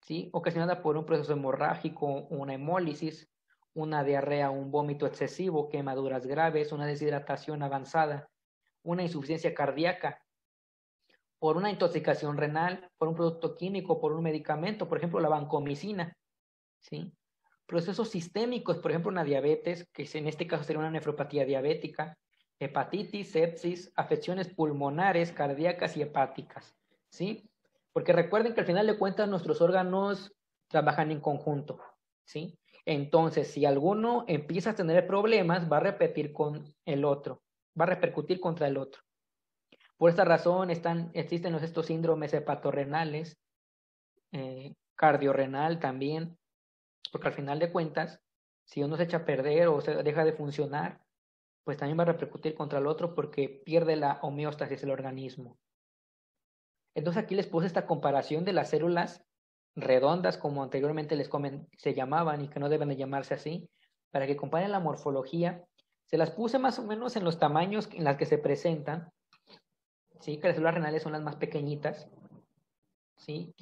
S2: ¿sí? Ocasionada por un proceso hemorrágico, una hemólisis, una diarrea, un vómito excesivo, quemaduras graves, una deshidratación avanzada, una insuficiencia cardíaca. por una intoxicación renal, por un producto químico, por un medicamento, por ejemplo, la vancomicina, ¿sí? Procesos sistémicos, por ejemplo, una diabetes, que en este caso sería una nefropatía diabética, hepatitis, sepsis, afecciones pulmonares, cardíacas y hepáticas, ¿sí? Porque recuerden que al final de cuentas nuestros órganos trabajan en conjunto, ¿sí? Entonces, si alguno empieza a tener problemas, va a repetir con el otro, va a repercutir contra el otro. Por esta razón existen estos síndromes hepatorrenales, cardiorrenal también, porque al final de cuentas, si uno se echa a perder o se deja de funcionar, pues también va a repercutir contra el otro porque pierde la homeostasis del organismo. Entonces aquí les puse esta comparación de las células redondas, como anteriormente se llamaban y que no deben de llamarse así, para que comparen la morfología. Se las puse más o menos en los tamaños en las que se presentan, ¿sí? Que las células renales son las más pequeñitas, ¿sí?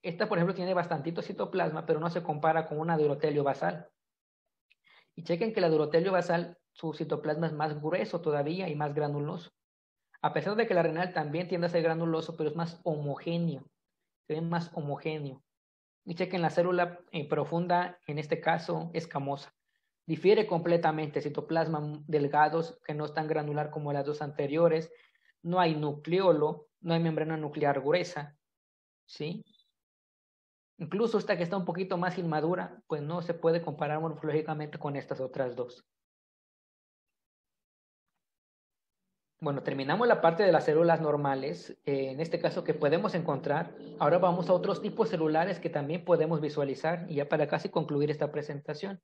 S2: Esta, por ejemplo, tiene bastantito citoplasma, pero no se compara con una de urotelio basal. Y chequen que la de urotelio basal, su citoplasma es más grueso todavía y más granuloso. A pesar de que la renal también tiende a ser granuloso, pero es más homogéneo. Se ve más homogéneo. Y chequen la célula profunda, en este caso, escamosa. Difiere completamente, citoplasma delgados, que no es tan granular como las dos anteriores. No hay nucleolo, no hay membrana nuclear gruesa, ¿sí? Incluso esta que está un poquito más inmadura, pues no se puede comparar morfológicamente con estas otras dos. Bueno, terminamos la parte de las células normales, en este caso que podemos encontrar. Ahora vamos a otros tipos celulares que también podemos visualizar, y ya para casi concluir esta presentación.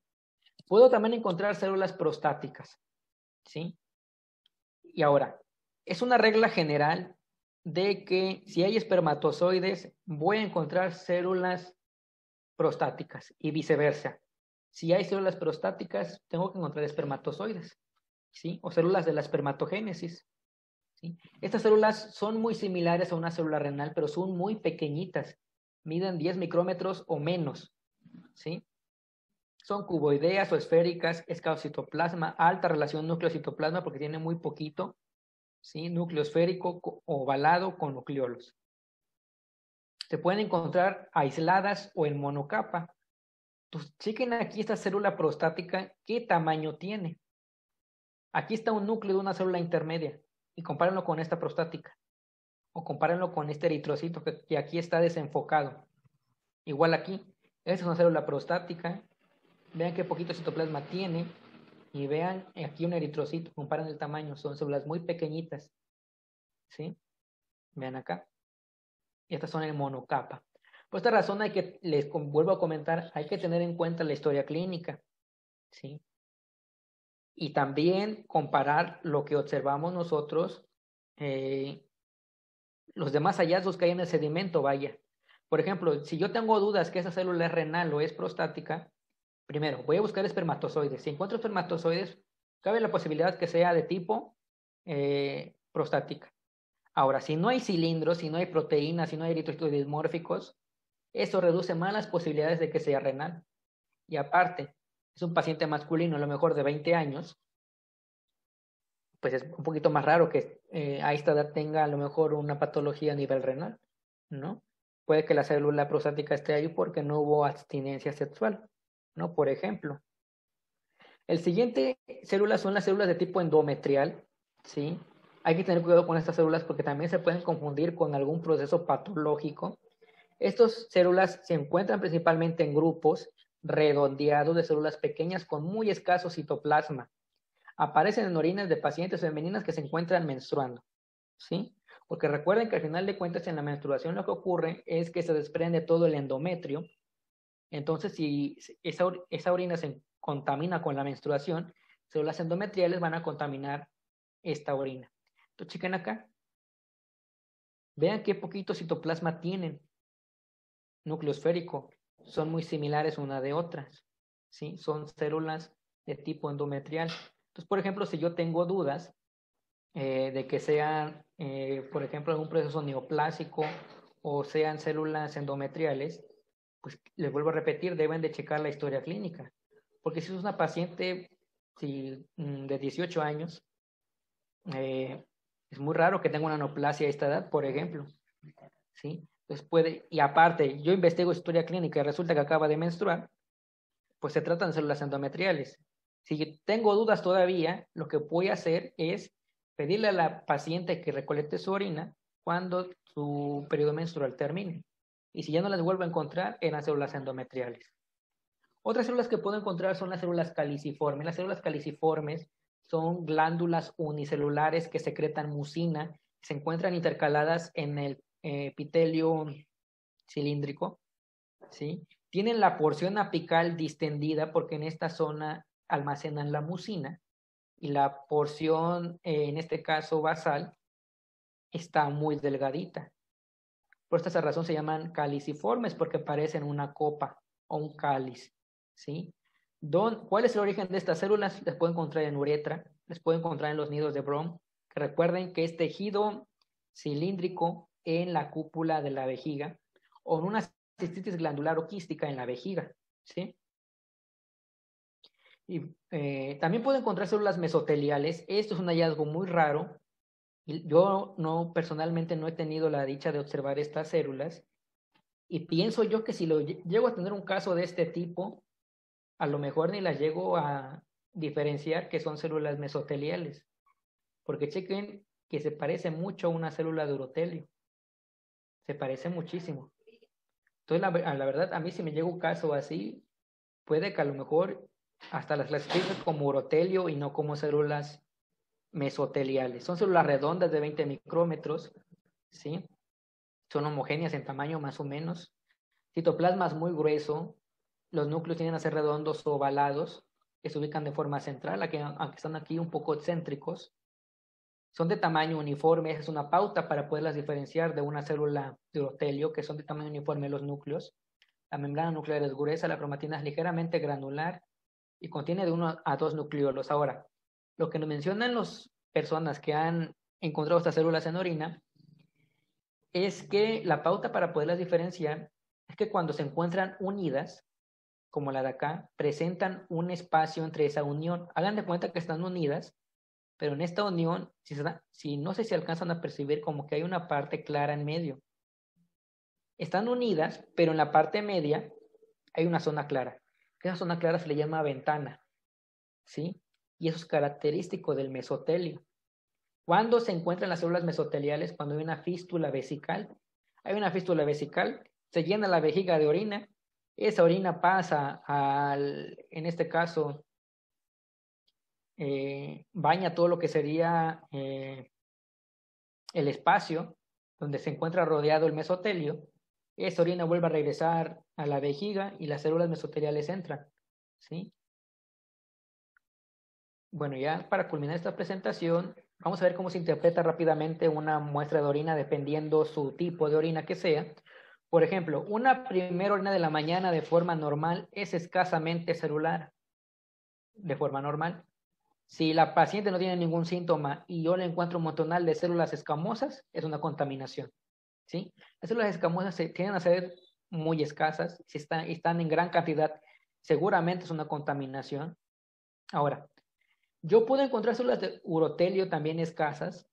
S2: Puedo también encontrar células prostáticas, ¿sí? Y ahora, es una regla general de que si hay espermatozoides, voy a encontrar células prostáticas y viceversa. Si hay células prostáticas, tengo que encontrar espermatozoides, ¿sí? O células de la espermatogénesis, ¿sí? Estas células son muy similares a una célula renal, pero son muy pequeñitas, miden 10 micrómetros o menos, ¿sí? Son cuboideas o esféricas, escaocitoplasma, alta relación núcleo-citoplasma porque tiene muy poquito, ¿sí? Núcleo esférico ovalado con nucleolos. Se pueden encontrar aisladas o en monocapa. Entonces, chequen aquí esta célula prostática, ¿qué tamaño tiene? Aquí está un núcleo de una célula intermedia y compárenlo con esta prostática o compárenlo con este eritrocito que aquí está desenfocado. Igual aquí, esta es una célula prostática, vean qué poquito citoplasma tiene y vean aquí un eritrocito, comparen el tamaño, son células muy pequeñitas, ¿sí? Vean acá, estas son en monocapa. Por esta razón les vuelvo a comentar, hay que tener en cuenta la historia clínica, ¿sí? Y también comparar lo que observamos nosotros, los demás hallazgos que hay en el sedimento, vaya. Por ejemplo, si yo tengo dudas que esa célula es renal o es prostática, primero voy a buscar espermatozoides. Si encuentro espermatozoides, cabe la posibilidad que sea de tipo prostática. Ahora, si no hay cilindros, si no hay proteínas, si no hay eritrocitos dismórficos, eso reduce más las posibilidades de que sea renal. Y aparte, es un paciente masculino, a lo mejor de 20 años, pues es un poquito más raro que a esta edad tenga a lo mejor una patología a nivel renal, ¿no? Puede que la célula prostática esté ahí porque no hubo abstinencia sexual, ¿no? Por ejemplo. El siguiente células son las células de tipo endometrial, ¿sí? Hay que tener cuidado con estas células porque también se pueden confundir con algún proceso patológico. Estas células se encuentran principalmente en grupos redondeados de células pequeñas con muy escaso citoplasma. Aparecen en orinas de pacientes femeninas que se encuentran menstruando, ¿sí? Porque recuerden que al final de cuentas en la menstruación lo que ocurre es que se desprende todo el endometrio. Entonces, si esa orina se contamina con la menstruación, células endometriales van a contaminar esta orina. Entonces, chequen acá. Vean qué poquito citoplasma tienen. Núcleo esférico. Son muy similares una de otras, ¿sí? Son células de tipo endometrial. Entonces, por ejemplo, si yo tengo dudas de que sean, por ejemplo, algún proceso neoplásico o sean células endometriales, pues les vuelvo a repetir, deben de checar la historia clínica. Porque si es una paciente de 18 años, Es muy raro que tenga una neoplasia a esta edad, por ejemplo. ¿Sí? Entonces puede, y aparte, yo investigo historia clínica y resulta que acaba de menstruar, pues se tratan de células endometriales. Si tengo dudas todavía, lo que voy a hacer es pedirle a la paciente que recolecte su orina cuando su periodo menstrual termine. Y si ya no las vuelvo a encontrar, eran células endometriales. Otras células que puedo encontrar son las células caliciformes. Las células caliciformes son glándulas unicelulares que secretan mucina, se encuentran intercaladas en el epitelio cilíndrico, ¿sí? Tienen la porción apical distendida porque en esta zona almacenan la mucina y la porción, en este caso basal, está muy delgadita. Por esta razón se llaman caliciformes porque parecen una copa o un cáliz, ¿sí? ¿Cuál es el origen de estas células? Les puedo encontrar en uretra, les puedo encontrar en los nidos de Brom, que recuerden que es tejido cilíndrico en la cúpula de la vejiga o en una cistitis glandular o quística en la vejiga, ¿sí? Y también puedo encontrar células mesoteliales. Esto es un hallazgo muy raro. Yo personalmente no he tenido la dicha de observar estas células y pienso yo que si llego a tener un caso de este tipo, a lo mejor ni las llego a diferenciar que son células mesoteliales, porque chequen que se parece mucho a una célula de urotelio, se parece muchísimo. Entonces, la verdad, a mí si me llega un caso así, puede que a lo mejor hasta las clasifique como urotelio y no como células mesoteliales. Son células redondas de 20 micrómetros, ¿sí? Son homogéneas en tamaño más o menos. Citoplasma es muy grueso. Los núcleos tienden a ser redondos o ovalados, que se ubican de forma central, aunque están aquí un poco excéntricos. Son de tamaño uniforme, esa es una pauta para poderlas diferenciar de una célula de urotelio, que son de tamaño uniforme los núcleos. La membrana nuclear es gruesa, la cromatina es ligeramente granular y contiene de 1 a 2 nucleolos. Ahora, lo que nos mencionan las personas que han encontrado estas células en orina es que la pauta para poderlas diferenciar es que cuando se encuentran unidas, como la de acá, presentan un espacio entre esa unión. Hagan de cuenta que están unidas, pero en esta unión, si no sé si alcanzan a percibir como que hay una parte clara en medio. Están unidas, pero en la parte media hay una zona clara. Esa zona clara se le llama ventana, ¿sí? Y eso es característico del mesotelio. ¿Cuándo se encuentran las células mesoteliales? Cuando hay una fístula vesical. Hay una fístula vesical, se llena la vejiga de orina, esa orina pasa en este caso, baña todo lo que sería el espacio donde se encuentra rodeado el mesotelio. Esa orina vuelve a regresar a la vejiga y las células mesoteliales entran, ¿sí? Bueno, ya para culminar esta presentación, vamos a ver cómo se interpreta rápidamente una muestra de orina dependiendo su tipo de orina que sea. Por ejemplo, una primera orina de la mañana de forma normal es escasamente celular, de forma normal. Si la paciente no tiene ningún síntoma y yo le encuentro un montonal de células escamosas, es una contaminación, ¿sí? Las células escamosas tienden a ser muy escasas, si están en gran cantidad, seguramente es una contaminación. Ahora, yo puedo encontrar células de urotelio también escasas,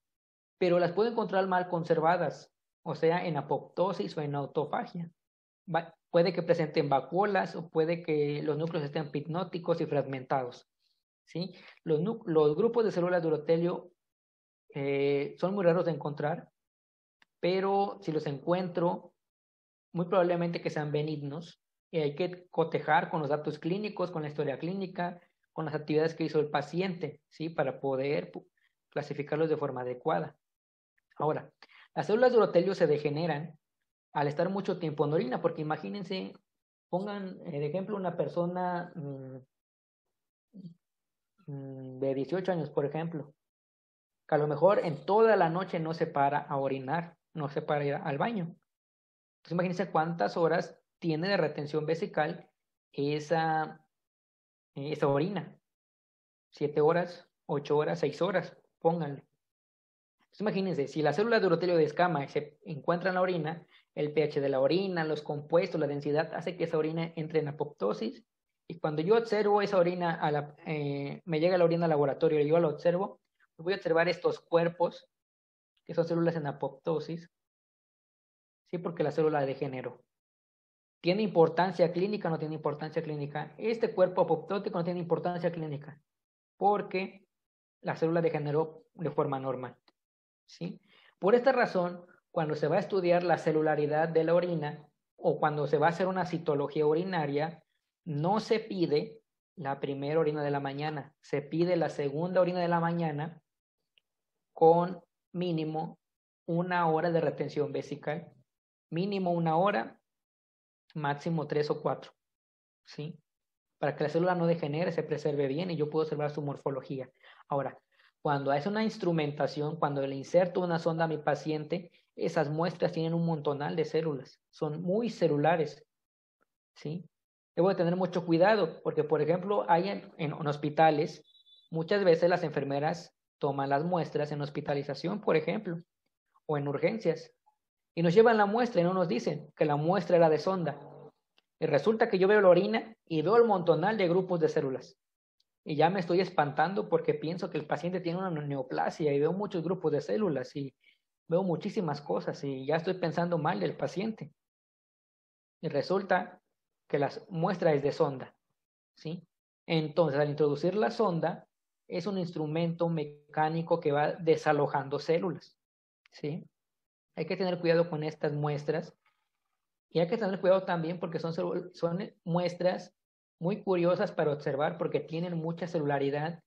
S2: pero las puedo encontrar mal conservadas, o sea, en apoptosis o en autofagia. Puede que presenten vacuolas o puede que los núcleos estén pipnóticos y fragmentados, ¿sí? Los grupos de células de urotelio son muy raros de encontrar, pero si los encuentro, muy probablemente que sean benignos y hay que cotejar con los datos clínicos, con la historia clínica, con las actividades que hizo el paciente, ¿sí? Para poder clasificarlos de forma adecuada. Ahora, las células de urotelio se degeneran al estar mucho tiempo en orina, porque imagínense, pongan de ejemplo una persona de 18 años, por ejemplo, que a lo mejor en toda la noche no se para a orinar, no se para a ir al baño. Entonces imagínense cuántas horas tiene de retención vesical esa orina. 7 horas, 8 horas, 6 horas, pónganle. Entonces imagínense, si la célula de urotelio de escama se encuentra en la orina, el pH de la orina, los compuestos, la densidad, hace que esa orina entre en apoptosis. Y cuando yo observo esa orina, me llega la orina al laboratorio y yo la observo, voy a observar estos cuerpos que son células en apoptosis, ¿sí? Porque la célula degeneró. ¿Tiene importancia clínica o no tiene importancia clínica? Este cuerpo apoptótico no tiene importancia clínica porque la célula degeneró de forma normal, ¿sí? Por esta razón, cuando se va a estudiar la celularidad de la orina o cuando se va a hacer una citología urinaria, no se pide la primera orina de la mañana, se pide la segunda orina de la mañana con mínimo 1 hora de retención vesical, mínimo 1 hora, máximo 3 o 4, ¿sí? Para que la célula no degenere, se preserve bien y yo puedo observar su morfología. Ahora, cuando es una instrumentación, cuando le inserto una sonda a mi paciente, esas muestras tienen un montonal de células, son muy celulares, ¿sí? Debo de tener mucho cuidado porque, por ejemplo, hay en hospitales, muchas veces las enfermeras toman las muestras en hospitalización, por ejemplo, o en urgencias, y nos llevan la muestra y no nos dicen que la muestra era de sonda. Y resulta que yo veo la orina y veo el montonal de grupos de células. Y ya me estoy espantando porque pienso que el paciente tiene una neoplasia y veo muchos grupos de células y veo muchísimas cosas y ya estoy pensando mal del paciente. Y resulta que la muestra es de sonda, ¿sí? Entonces, al introducir la sonda, es un instrumento mecánico que va desalojando células, ¿sí? Hay que tener cuidado con estas muestras y hay que tener cuidado también porque son muestras muy curiosas para observar porque tienen mucha celularidad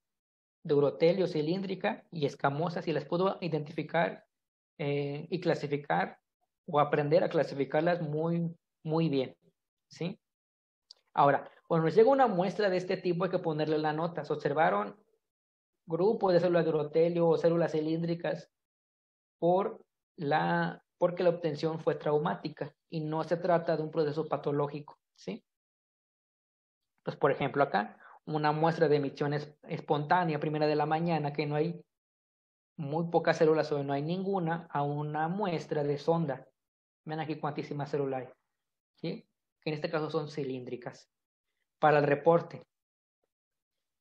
S2: de urotelio, cilíndrica y escamosas y las puedo identificar y clasificar o aprender a clasificarlas muy bien, ¿sí? Ahora, cuando nos llega una muestra de este tipo hay que ponerle la nota. ¿Se observaron grupos de células de urotelio o células cilíndricas porque la obtención fue traumática y no se trata de un proceso patológico, ¿sí? Pues, por ejemplo, acá, una muestra de emisión espontánea, primera de la mañana, que no hay muy pocas células o no hay ninguna, a una muestra de sonda. Ven aquí cuantísimas células hay, ¿sí? Que en este caso son cilíndricas. Para el reporte,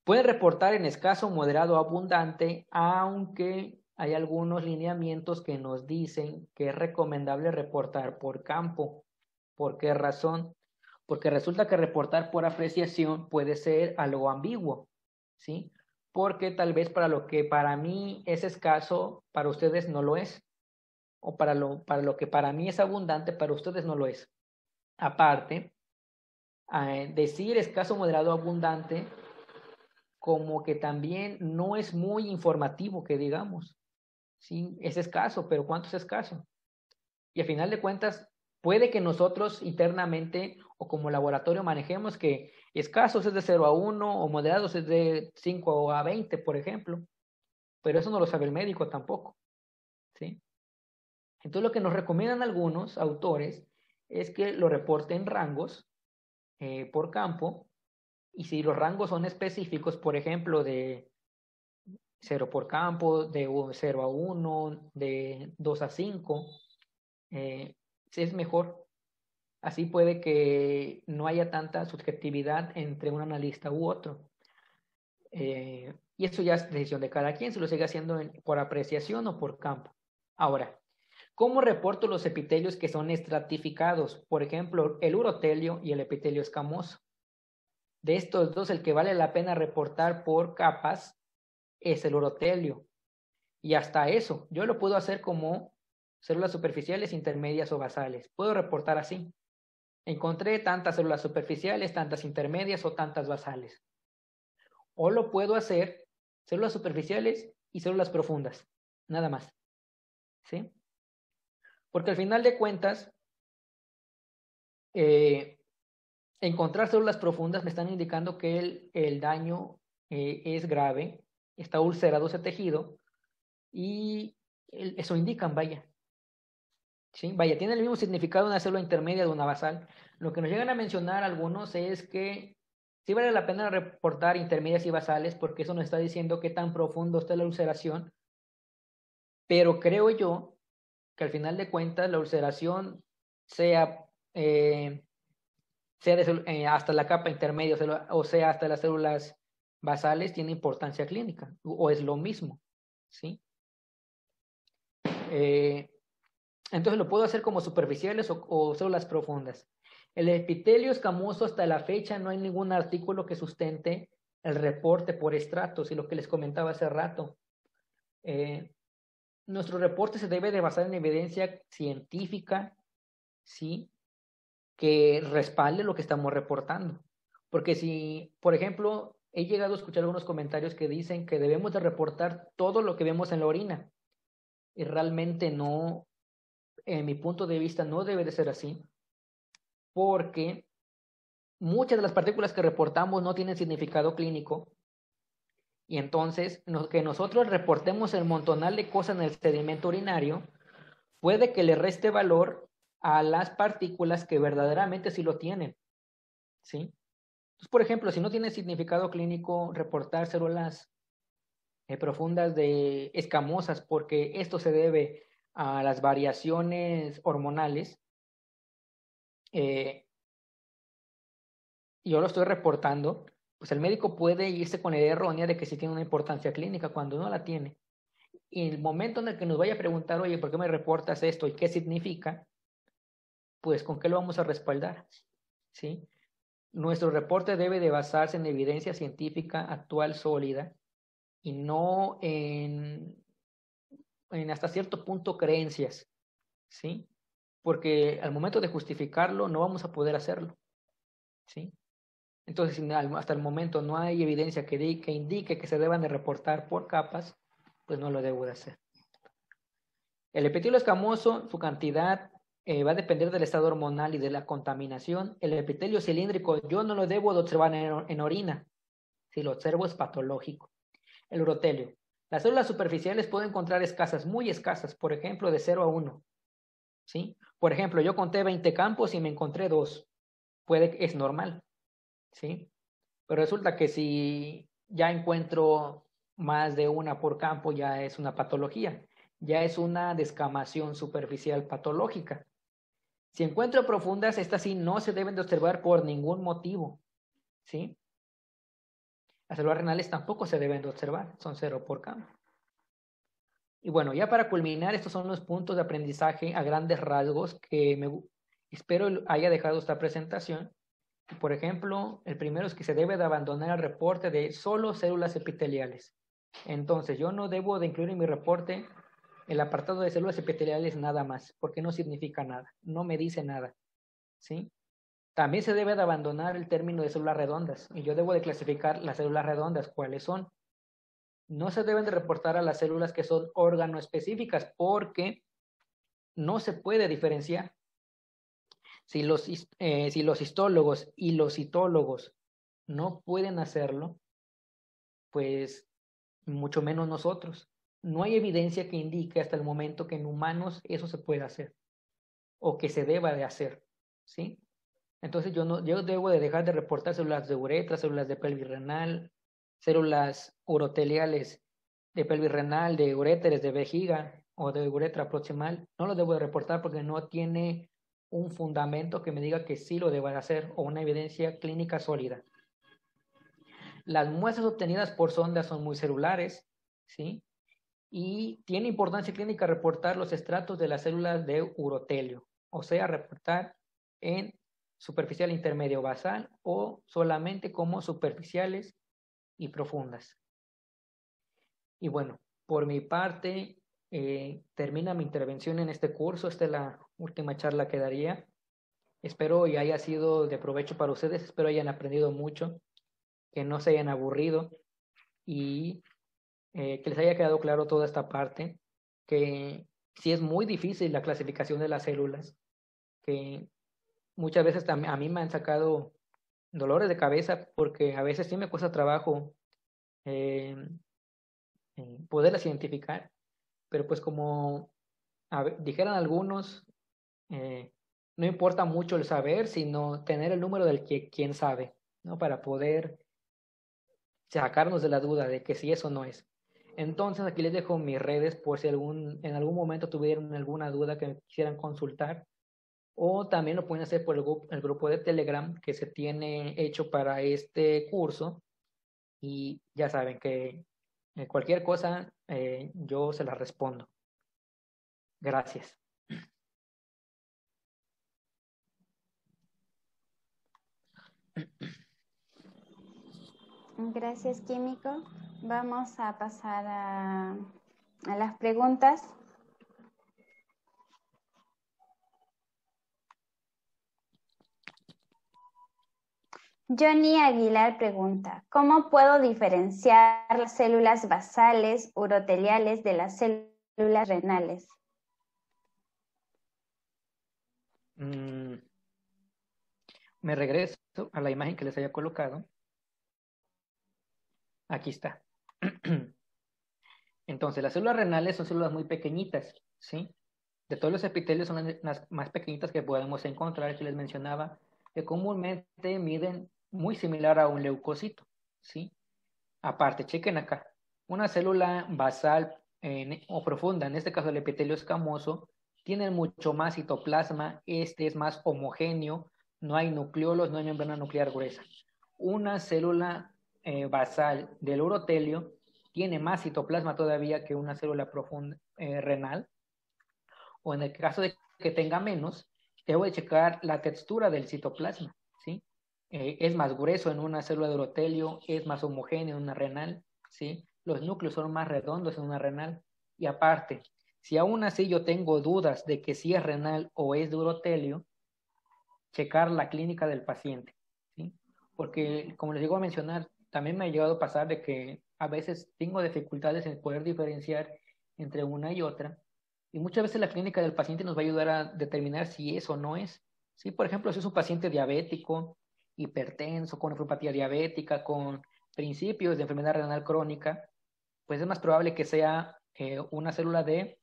S2: puede reportar en escaso, moderado o abundante, aunque hay algunos lineamientos que nos dicen que es recomendable reportar por campo. ¿Por qué razón? Porque resulta que reportar por apreciación puede ser algo ambiguo, ¿sí? Porque tal vez para lo que para mí es escaso, para ustedes no lo es. O para lo que para mí es abundante, para ustedes no lo es. Aparte, decir escaso, moderado, abundante, como que también no es muy informativo, que digamos. Sí, es escaso, pero ¿cuánto es escaso? Y a final de cuentas, puede que nosotros internamente o como laboratorio manejemos que escasos es de 0 a 1 o moderados es de 5 a 20, por ejemplo. Pero eso no lo sabe el médico tampoco, ¿sí? Entonces lo que nos recomiendan algunos autores es que lo reporte en rangos por campo y si los rangos son específicos, por ejemplo, de 0 por campo, de 0 a 1, de 2 a 5, es mejor. Así puede que no haya tanta subjetividad entre un analista u otro. Y eso ya es decisión de cada quien, se lo sigue haciendo por apreciación o por campo. Ahora, ¿cómo reporto los epitelios que son estratificados? Por ejemplo, el urotelio y el epitelio escamoso. De estos dos, el que vale la pena reportar por capas es el urotelio. Y hasta eso, yo lo puedo hacer como células superficiales, intermedias o basales. Puedo reportar así. Encontré tantas células superficiales, tantas intermedias o tantas basales. O lo puedo hacer células superficiales y células profundas. Nada más. ¿Sí? Porque al final de cuentas, encontrar células profundas me están indicando que el daño es grave, está ulcerado ese tejido y eso indican, vaya. ¿Sí? Vaya, tiene el mismo significado una célula intermedia de una basal. Lo que nos llegan a mencionar algunos es que sí vale la pena reportar intermedias y basales porque eso nos está diciendo qué tan profundo está la ulceración, pero creo yo que al final de cuentas la ulceración sea hasta la capa intermedia o sea hasta las células basales tiene importancia clínica o es lo mismo, ¿sí? Entonces lo puedo hacer como superficiales o células profundas. El epitelio escamoso, hasta la fecha no hay ningún artículo que sustente el reporte por estratos, y lo que les comentaba hace rato. Nuestro reporte se debe de basar en evidencia científica, ¿sí?, que respalde lo que estamos reportando. Porque si, por ejemplo, he llegado a escuchar algunos comentarios que dicen que debemos de reportar todo lo que vemos en la orina, y realmente no, en mi punto de vista, no debe de ser así, porque muchas de las partículas que reportamos no tienen significado clínico, y entonces que nosotros reportemos el montonal de cosas en el sedimento urinario puede que le reste valor a las partículas que verdaderamente sí lo tienen, ¿sí? Entonces, por ejemplo, si no tiene significado clínico reportar células profundas de escamosas, porque esto se debe a las variaciones hormonales, yo lo estoy reportando, pues el médico puede irse con la idea errónea de que sí tiene una importancia clínica cuando no la tiene. Y el momento en el que nos vaya a preguntar, oye, ¿por qué me reportas esto y qué significa? Pues ¿con qué lo vamos a respaldar? ¿Sí? Nuestro reporte debe de basarse en evidencia científica actual sólida y no en hasta cierto punto creencias, ¿sí? Porque al momento de justificarlo no vamos a poder hacerlo, ¿sí? Entonces, si hasta el momento no hay evidencia que indique que se deban de reportar por capas, pues no lo debo de hacer. El epitelio escamoso, su cantidad va a depender del estado hormonal y de la contaminación. El epitelio cilíndrico yo no lo debo de observar en orina. Si lo observo es patológico. El urotelio. Las células superficiales puedo encontrar escasas, muy escasas, por ejemplo, de 0 a 1. ¿Sí? Por ejemplo, yo conté 20 campos y me encontré 2. Es normal, ¿sí? Pero resulta que si ya encuentro más de una por campo, ya es una patología, ya es una descamación superficial patológica. Si encuentro profundas, estas sí no se deben de observar por ningún motivo, ¿sí? Las células renales tampoco se deben de observar, son 0 por campo. Y bueno, ya para culminar, estos son los puntos de aprendizaje a grandes rasgos que espero haya dejado esta presentación. Por ejemplo, el primero es que se debe de abandonar el reporte de solo células epiteliales. Entonces, yo no debo de incluir en mi reporte el apartado de células epiteliales nada más, porque no significa nada, no me dice nada, ¿sí? También se debe de abandonar el término de células redondas, y yo debo de clasificar las células redondas, ¿cuáles son? No se deben de reportar a las células que son órgano-específicas, porque no se puede diferenciar. Si los histólogos y los citólogos no pueden hacerlo, pues mucho menos nosotros. No hay evidencia que indique hasta el momento que en humanos eso se pueda hacer o que se deba de hacer, ¿sí? Entonces yo debo de dejar de reportar células de uretra, células de pelvis renal, células uroteliales de pelvis renal, de uréteres, de vejiga o de uretra proximal. No lo debo de reportar porque no tiene un fundamento que me diga que sí lo deba de hacer o una evidencia clínica sólida. Las muestras obtenidas por sondas son muy celulares, ¿sí? Y tiene importancia clínica reportar los estratos de las células de urotelio, o sea, reportar en superficial, intermedio, basal o solamente como superficiales y profundas. Y bueno, por mi parte, termina mi intervención en este curso. Esta es la última charla que daría. Espero y haya sido de provecho para ustedes, espero hayan aprendido mucho, que no se hayan aburrido y que les haya quedado claro toda esta parte, que sí es muy difícil la clasificación de las células, que muchas veces a mí me han sacado dolores de cabeza porque a veces sí me cuesta trabajo eh, poderlas identificar, pero pues como dijeran algunos, no importa mucho el saber, sino tener el número del quien sabe, ¿no? Para poder sacarnos de la duda de que si eso no es. Entonces aquí les dejo mis redes por si en algún momento tuvieron alguna duda que quisieran consultar, o también lo pueden hacer por el grupo de Telegram que se tiene hecho para este curso, y ya saben que cualquier cosa yo se la respondo. Gracias.
S1: Gracias, Químico. Vamos a pasar a las preguntas. Johnny Aguilar pregunta, ¿cómo puedo diferenciar las células basales uroteliales de las células renales?
S2: Me regreso a la imagen que les había colocado. Aquí está. Entonces, las células renales son células muy pequeñitas, ¿sí? De todos los epitelios son las más pequeñitas que podemos encontrar, que les mencionaba, que comúnmente miden muy similar a un leucocito, ¿sí? Aparte, chequen acá, una célula basal o profunda, en este caso el epitelio escamoso, tiene mucho más citoplasma, este es más homogéneo, no hay nucleolos, no hay membrana nuclear gruesa. Una célula basal del urotelio tiene más citoplasma todavía que una célula profunda renal, o en el caso de que tenga menos, debo de checar la textura del citoplasma, ¿sí? Es más grueso en una célula de urotelio, es más homogéneo en una renal, ¿sí? Los núcleos son más redondos en una renal. Y aparte, si aún así yo tengo dudas de que si es renal o es de urotelio, checar la clínica del paciente, ¿sí? Porque, como les digo a mencionar, también me ha llegado a pasar de que a veces tengo dificultades en poder diferenciar entre una y otra, y muchas veces la clínica del paciente nos va a ayudar a determinar si es o no es. ¿Sí? Por ejemplo, si es un paciente diabético, hipertenso, con nefropatía diabética, con principios de enfermedad renal crónica, pues es más probable que sea una célula de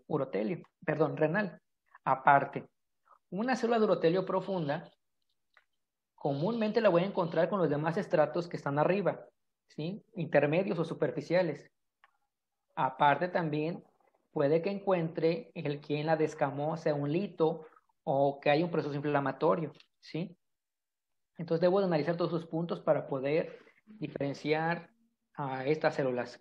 S2: urotelio, perdón, renal. Aparte, una célula de urotelio profunda comúnmente la voy a encontrar con los demás estratos que están arriba, ¿sí? Intermedios o superficiales. Aparte también puede que encuentre el quien la descamó, sea un lito o que hay un proceso inflamatorio, ¿sí? Entonces debo de analizar todos esos puntos para poder diferenciar a estas células.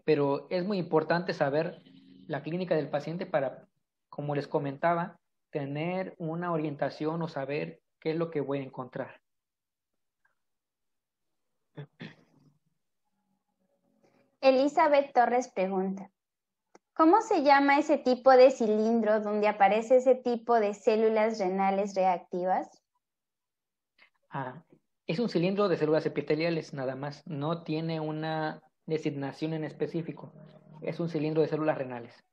S2: Pero es muy importante saber la clínica del paciente para, como les comentaba, tener una orientación o saber qué es lo que voy a encontrar.
S1: Elizabeth Torres pregunta, ¿cómo se llama ese tipo de cilindro donde aparece ese tipo de células renales reactivas?
S2: Es un cilindro de células epiteliales, nada más. No tiene una designación en específico. Es un cilindro de células renales.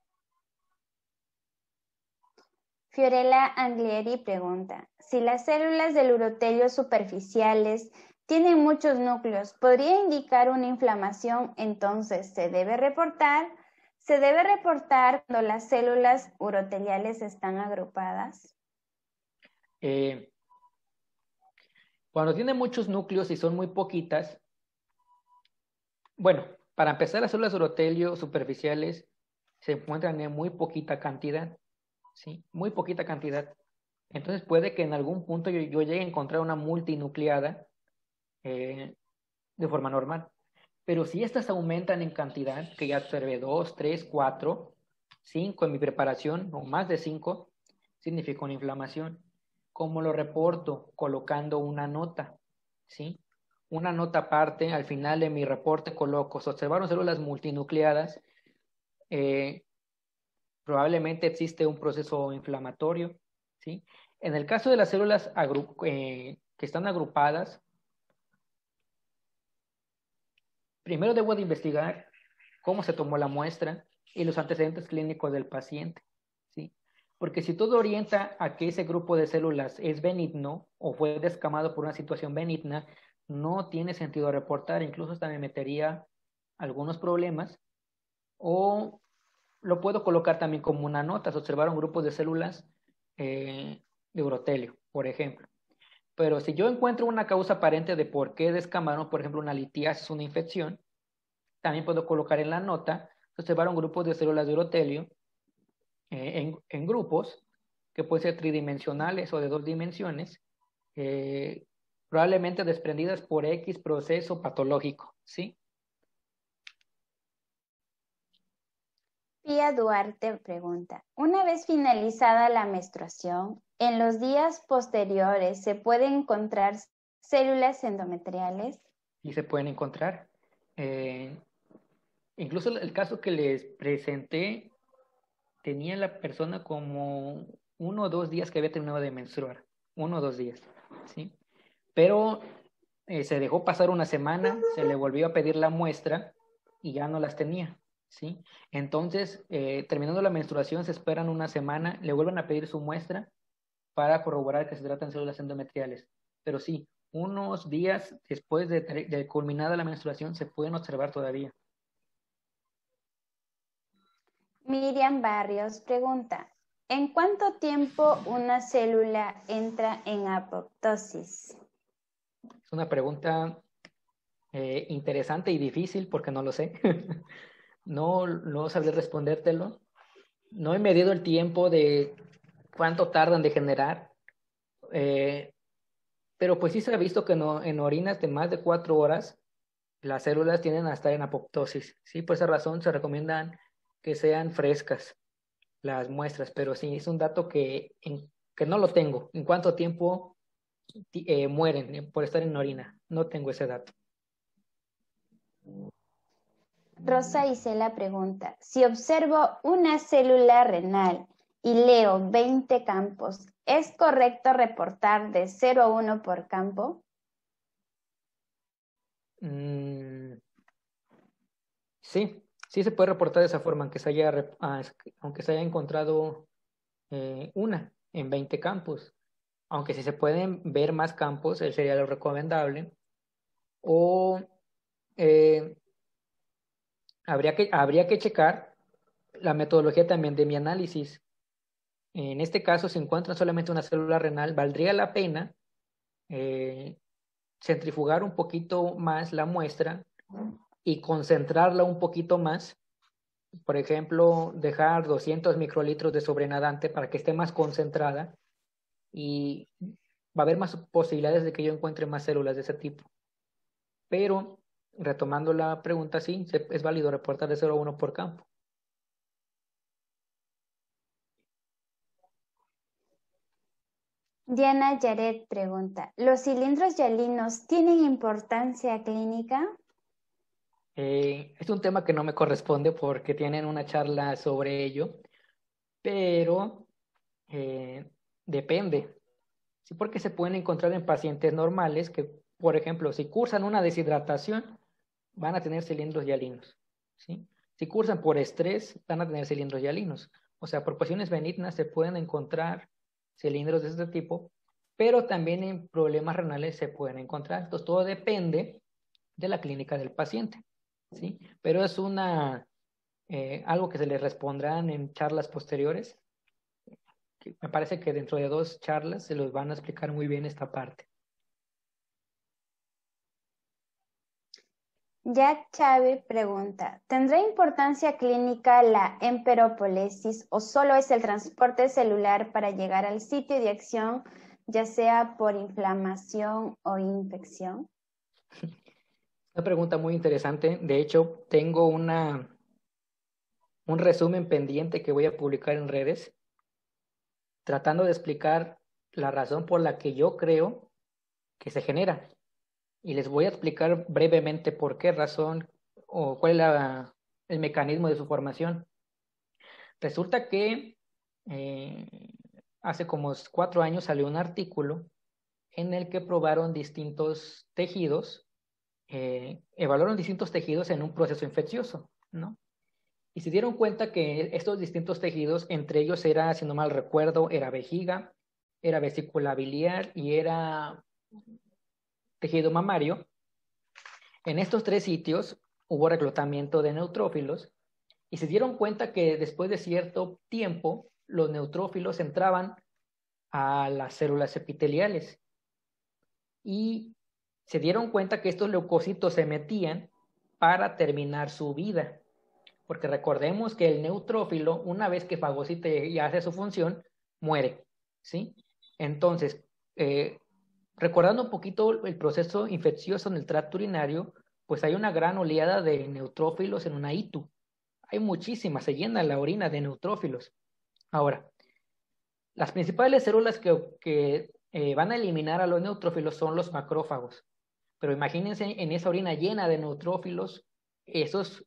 S1: Fiorella Anglieri pregunta, si las células del urotelio superficiales tienen muchos núcleos, ¿podría indicar una inflamación? Entonces, ¿se debe reportar? ¿Se debe reportar cuando las células uroteliales están agrupadas?
S2: Cuando tiene muchos núcleos y son muy poquitas, bueno, para empezar, las células de urotelio superficiales se encuentran en muy poquita cantidad, ¿sí? Muy poquita cantidad. Entonces puede que en algún punto yo llegue a encontrar una multinucleada de forma normal. Pero si estas aumentan en cantidad, que ya observé 2, 3, 4, 5 en mi preparación, o más de 5, significa una inflamación. ¿Cómo lo reporto? Colocando una nota, ¿sí? Una nota aparte, al final de mi reporte coloco, se observaron células multinucleadas, eh, probablemente existe un proceso inflamatorio, ¿sí? En el caso de las células que están agrupadas, primero debo de investigar cómo se tomó la muestra y los antecedentes clínicos del paciente, ¿sí? Porque si todo orienta a que ese grupo de células es benigno o fue descamado por una situación benigna, no tiene sentido reportar, incluso hasta me metería algunos problemas, o lo puedo colocar también como una nota, se observaron grupos de células de urotelio, por ejemplo. Pero si yo encuentro una causa aparente de por qué descamaron, por ejemplo, una litiasis, una infección, también puedo colocar en la nota, se observaron grupos de células de urotelio en grupos que pueden ser tridimensionales o de 2 dimensiones, eh, probablemente desprendidas por X proceso patológico, ¿sí?
S1: Sofía Duarte pregunta, una vez finalizada la menstruación, ¿en los días posteriores se pueden encontrar células endometriales?
S2: Y se pueden encontrar. Incluso el caso que les presenté tenía la persona como 1 o 2 días que había terminado de menstruar. 1 o 2 días, ¿sí? Pero se dejó pasar una semana, se le volvió a pedir la muestra y ya no las tenía, ¿sí? Entonces, terminando la menstruación, se esperan una semana, le vuelven a pedir su muestra para corroborar que se tratan de células endometriales. Pero sí, unos días después de culminada la menstruación se pueden observar todavía.
S1: Miriam Barrios pregunta, ¿en cuánto tiempo una célula entra en apoptosis?
S2: Es una pregunta interesante y difícil porque no lo sé. No sabré respondértelo. No he medido el tiempo de cuánto tardan de generar, pero pues sí se ha visto que no, en orinas de más de 4 horas las células tienden a estar en apoptosis. Sí, por esa razón se recomiendan que sean frescas las muestras, pero sí, es un dato que no lo tengo. ¿En cuánto tiempo mueren por estar en orina? No tengo ese dato.
S1: Rosa Isela pregunta, si observo una célula renal y leo 20 campos, ¿es correcto reportar de 0 a 1 por campo?
S2: Sí, sí se puede reportar de esa forma, aunque se haya encontrado una en 20 campos. Aunque si se pueden ver más campos, sería lo recomendable. O eh, habría que checar la metodología también de mi análisis. En este caso, si encuentran solamente una célula renal, valdría la pena eh, centrifugar un poquito más la muestra y concentrarla un poquito más. Por ejemplo, dejar 200 microlitros de sobrenadante para que esté más concentrada y va a haber más posibilidades de que yo encuentre más células de ese tipo. Pero, retomando la pregunta, sí, es válido reportar de 0 a 1 por campo.
S1: Diana Yaret pregunta, ¿los cilindros hialinos tienen importancia clínica?
S2: Es un tema que no me corresponde porque tienen una charla sobre ello, pero depende. Sí, porque se pueden encontrar en pacientes normales que, por ejemplo, si cursan una deshidratación, van a tener cilindros hialinos, ¿sí? Si cursan por estrés, van a tener cilindros hialinos. O sea, por cuestiones benignas se pueden encontrar cilindros de este tipo, pero también en problemas renales se pueden encontrar. Entonces, todo depende de la clínica del paciente, ¿sí? Pero es algo que se le responderán en charlas posteriores. Me parece que dentro de 2 charlas se los van a explicar muy bien esta parte.
S1: Jack Chávez pregunta, ¿tendrá importancia clínica la enteropolesis o solo es el transporte celular para llegar al sitio de acción, ya sea por inflamación o infección?
S2: Una pregunta muy interesante. De hecho, tengo un resumen pendiente que voy a publicar en redes, tratando de explicar la razón por la que yo creo que se genera. Y les voy a explicar brevemente por qué razón o cuál es el mecanismo de su formación. Resulta que hace como 4 años salió un artículo en el que probaron distintos tejidos, evaluaron distintos tejidos en un proceso infeccioso, ¿no? Y se dieron cuenta que estos distintos tejidos, entre ellos era, si no mal recuerdo, era vejiga, era vesícula biliar y era tejido mamario. En estos 3 sitios hubo reclutamiento de neutrófilos y se dieron cuenta que después de cierto tiempo los neutrófilos entraban a las células epiteliales y se dieron cuenta que estos leucocitos se metían para terminar su vida. Porque recordemos que el neutrófilo, una vez que fagocita y hace su función, muere, ¿sí? Entonces, recordando un poquito el proceso infeccioso en el tracto urinario, pues hay una gran oleada de neutrófilos en una ITU. Hay muchísimas, se llena la orina de neutrófilos. Ahora, las principales células que van a eliminar a los neutrófilos son los macrófagos. Pero imagínense en esa orina llena de neutrófilos, esos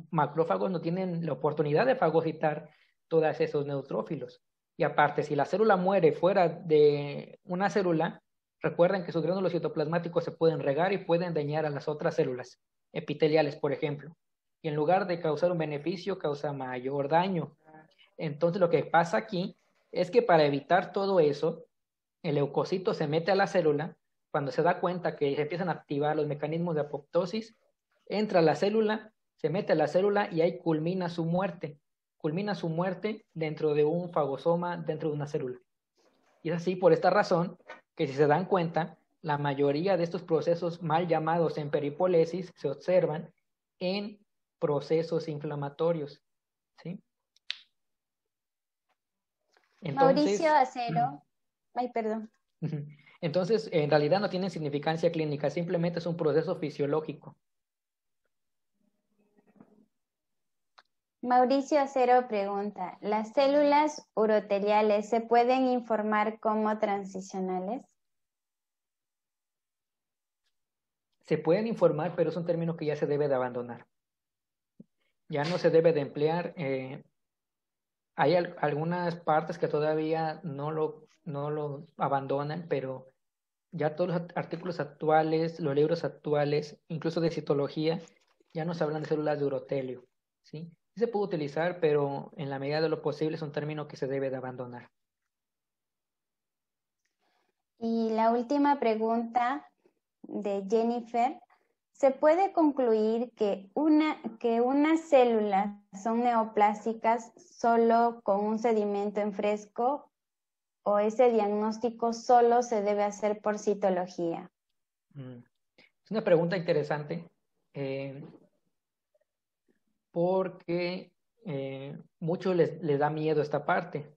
S2: macrófagos no tienen la oportunidad de fagocitar todos esos neutrófilos. Y aparte, si la célula muere fuera de una célula, recuerden que sus gránulos citoplasmáticos se pueden regar y pueden dañar a las otras células epiteliales, por ejemplo. Y en lugar de causar un beneficio, causa mayor daño. Entonces, lo que pasa aquí es que para evitar todo eso, el leucocito se mete a la célula. Cuando se da cuenta que se empiezan a activar los mecanismos de apoptosis, entra a la célula, se mete a la célula y ahí culmina su muerte. Culmina su muerte dentro de un fagosoma, dentro de una célula. Y es así por esta razón que si se dan cuenta, la mayoría de estos procesos mal llamados en peripolesis se observan en procesos inflamatorios. ¿Sí?
S1: Mauricio
S2: Entonces,
S1: Acero, ay, perdón.
S2: entonces, en realidad no tienen significancia clínica, simplemente es un proceso fisiológico.
S1: Mauricio Acero pregunta, ¿las células uroteliales se pueden informar como transicionales?
S2: Se pueden informar, pero es un término que ya se debe de abandonar. Ya no se debe de emplear. Hay algunas partes que todavía no lo abandonan, pero ya todos los artículos actuales, los libros actuales, incluso de citología, ya nos hablan de células de urotelio. ¿Sí? Sí se puede utilizar, pero en la medida de lo posible es un término que se debe de abandonar.
S1: Y la última pregunta de Jennifer, ¿se puede concluir que unas células son neoplásicas solo con un sedimento en fresco o ese diagnóstico solo se debe hacer por citología?
S2: Es una pregunta interesante porque muchos les da miedo esta parte.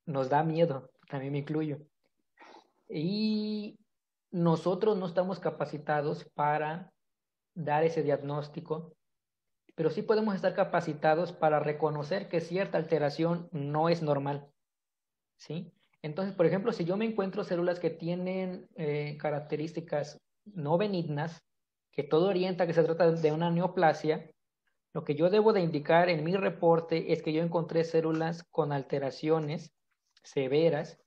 S2: Nos da miedo, también me incluyo. Y nosotros no estamos capacitados para dar ese diagnóstico, pero sí podemos estar capacitados para reconocer que cierta alteración no es normal, ¿sí? Entonces, por ejemplo, si yo me encuentro células que tienen características no benignas, que todo orienta que se trata de una neoplasia, lo que yo debo de indicar en mi reporte es que yo encontré células con alteraciones severas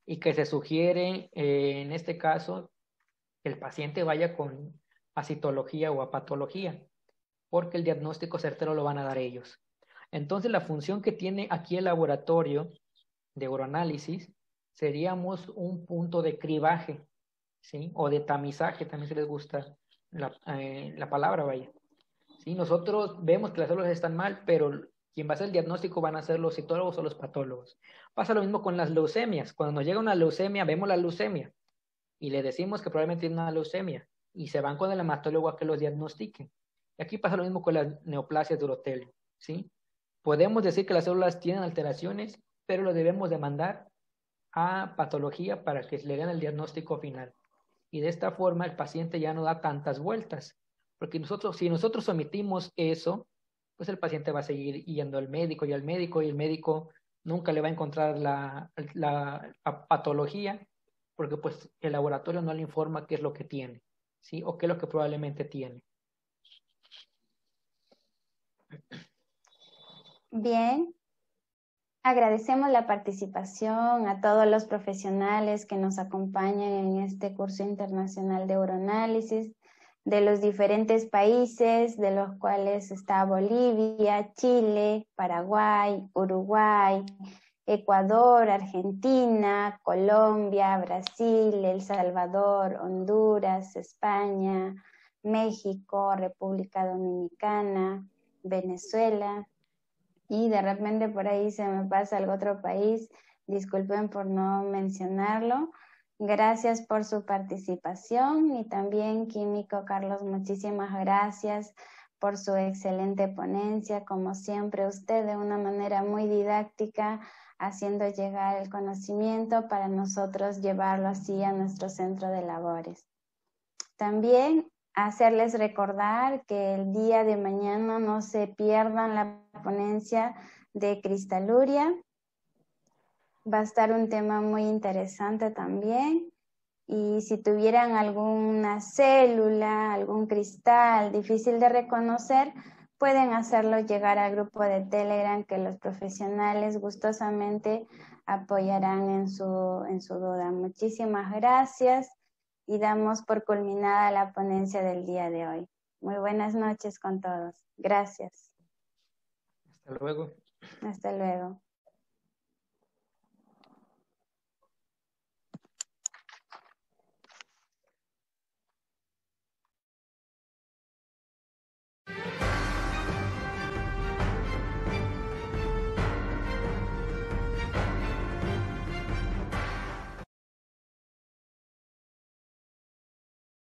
S2: y que se sugiere, en este caso, que el paciente vaya a citología o a patología, porque el diagnóstico certero lo van a dar ellos. Entonces, la función que tiene aquí el laboratorio de uroanálisis seríamos un punto de cribaje, ¿sí? O de tamizaje, también se les gusta la palabra, vaya. ¿Sí? Nosotros vemos que las células están mal, pero quien va a hacer el diagnóstico van a ser los citólogos o los patólogos. Pasa lo mismo con las leucemias. Cuando nos llega una leucemia, vemos la leucemia y le decimos que probablemente tiene una leucemia y se van con el hematólogo a que los diagnostique. Y aquí pasa lo mismo con las neoplasias de urotelio, ¿sí? Podemos decir que las células tienen alteraciones, pero lo debemos de mandar a patología para que le den el diagnóstico final. Y de esta forma el paciente ya no da tantas vueltas, porque si nosotros omitimos eso, pues el paciente va a seguir yendo al médico y al médico y el médico nunca le va a encontrar la patología, porque pues el laboratorio no le informa qué es lo que tiene, ¿sí? O qué es lo que probablemente tiene.
S1: Bien, agradecemos la participación a todos los profesionales que nos acompañan en este curso internacional de uroanálisis de los diferentes países, de los cuales está Bolivia, Chile, Paraguay, Uruguay, Ecuador, Argentina, Colombia, Brasil, El Salvador, Honduras, España, México, República Dominicana, Venezuela, y de repente por ahí se me pasa algún otro país, disculpen por no mencionarlo. Gracias por su participación y también, Químico Carlos, muchísimas gracias por su excelente ponencia, como siempre usted de una manera muy didáctica, haciendo llegar el conocimiento para nosotros llevarlo así a nuestro centro de labores. También hacerles recordar que el día de mañana no se pierdan la ponencia de cristaluria. Va a estar un tema muy interesante también. Y si tuvieran alguna célula, algún cristal difícil de reconocer, pueden hacerlo llegar al grupo de Telegram que los profesionales gustosamente apoyarán en su duda. Muchísimas gracias y damos por culminada la ponencia del día de hoy. Muy buenas noches con todos. Gracias.
S2: Hasta luego.
S1: Hasta luego.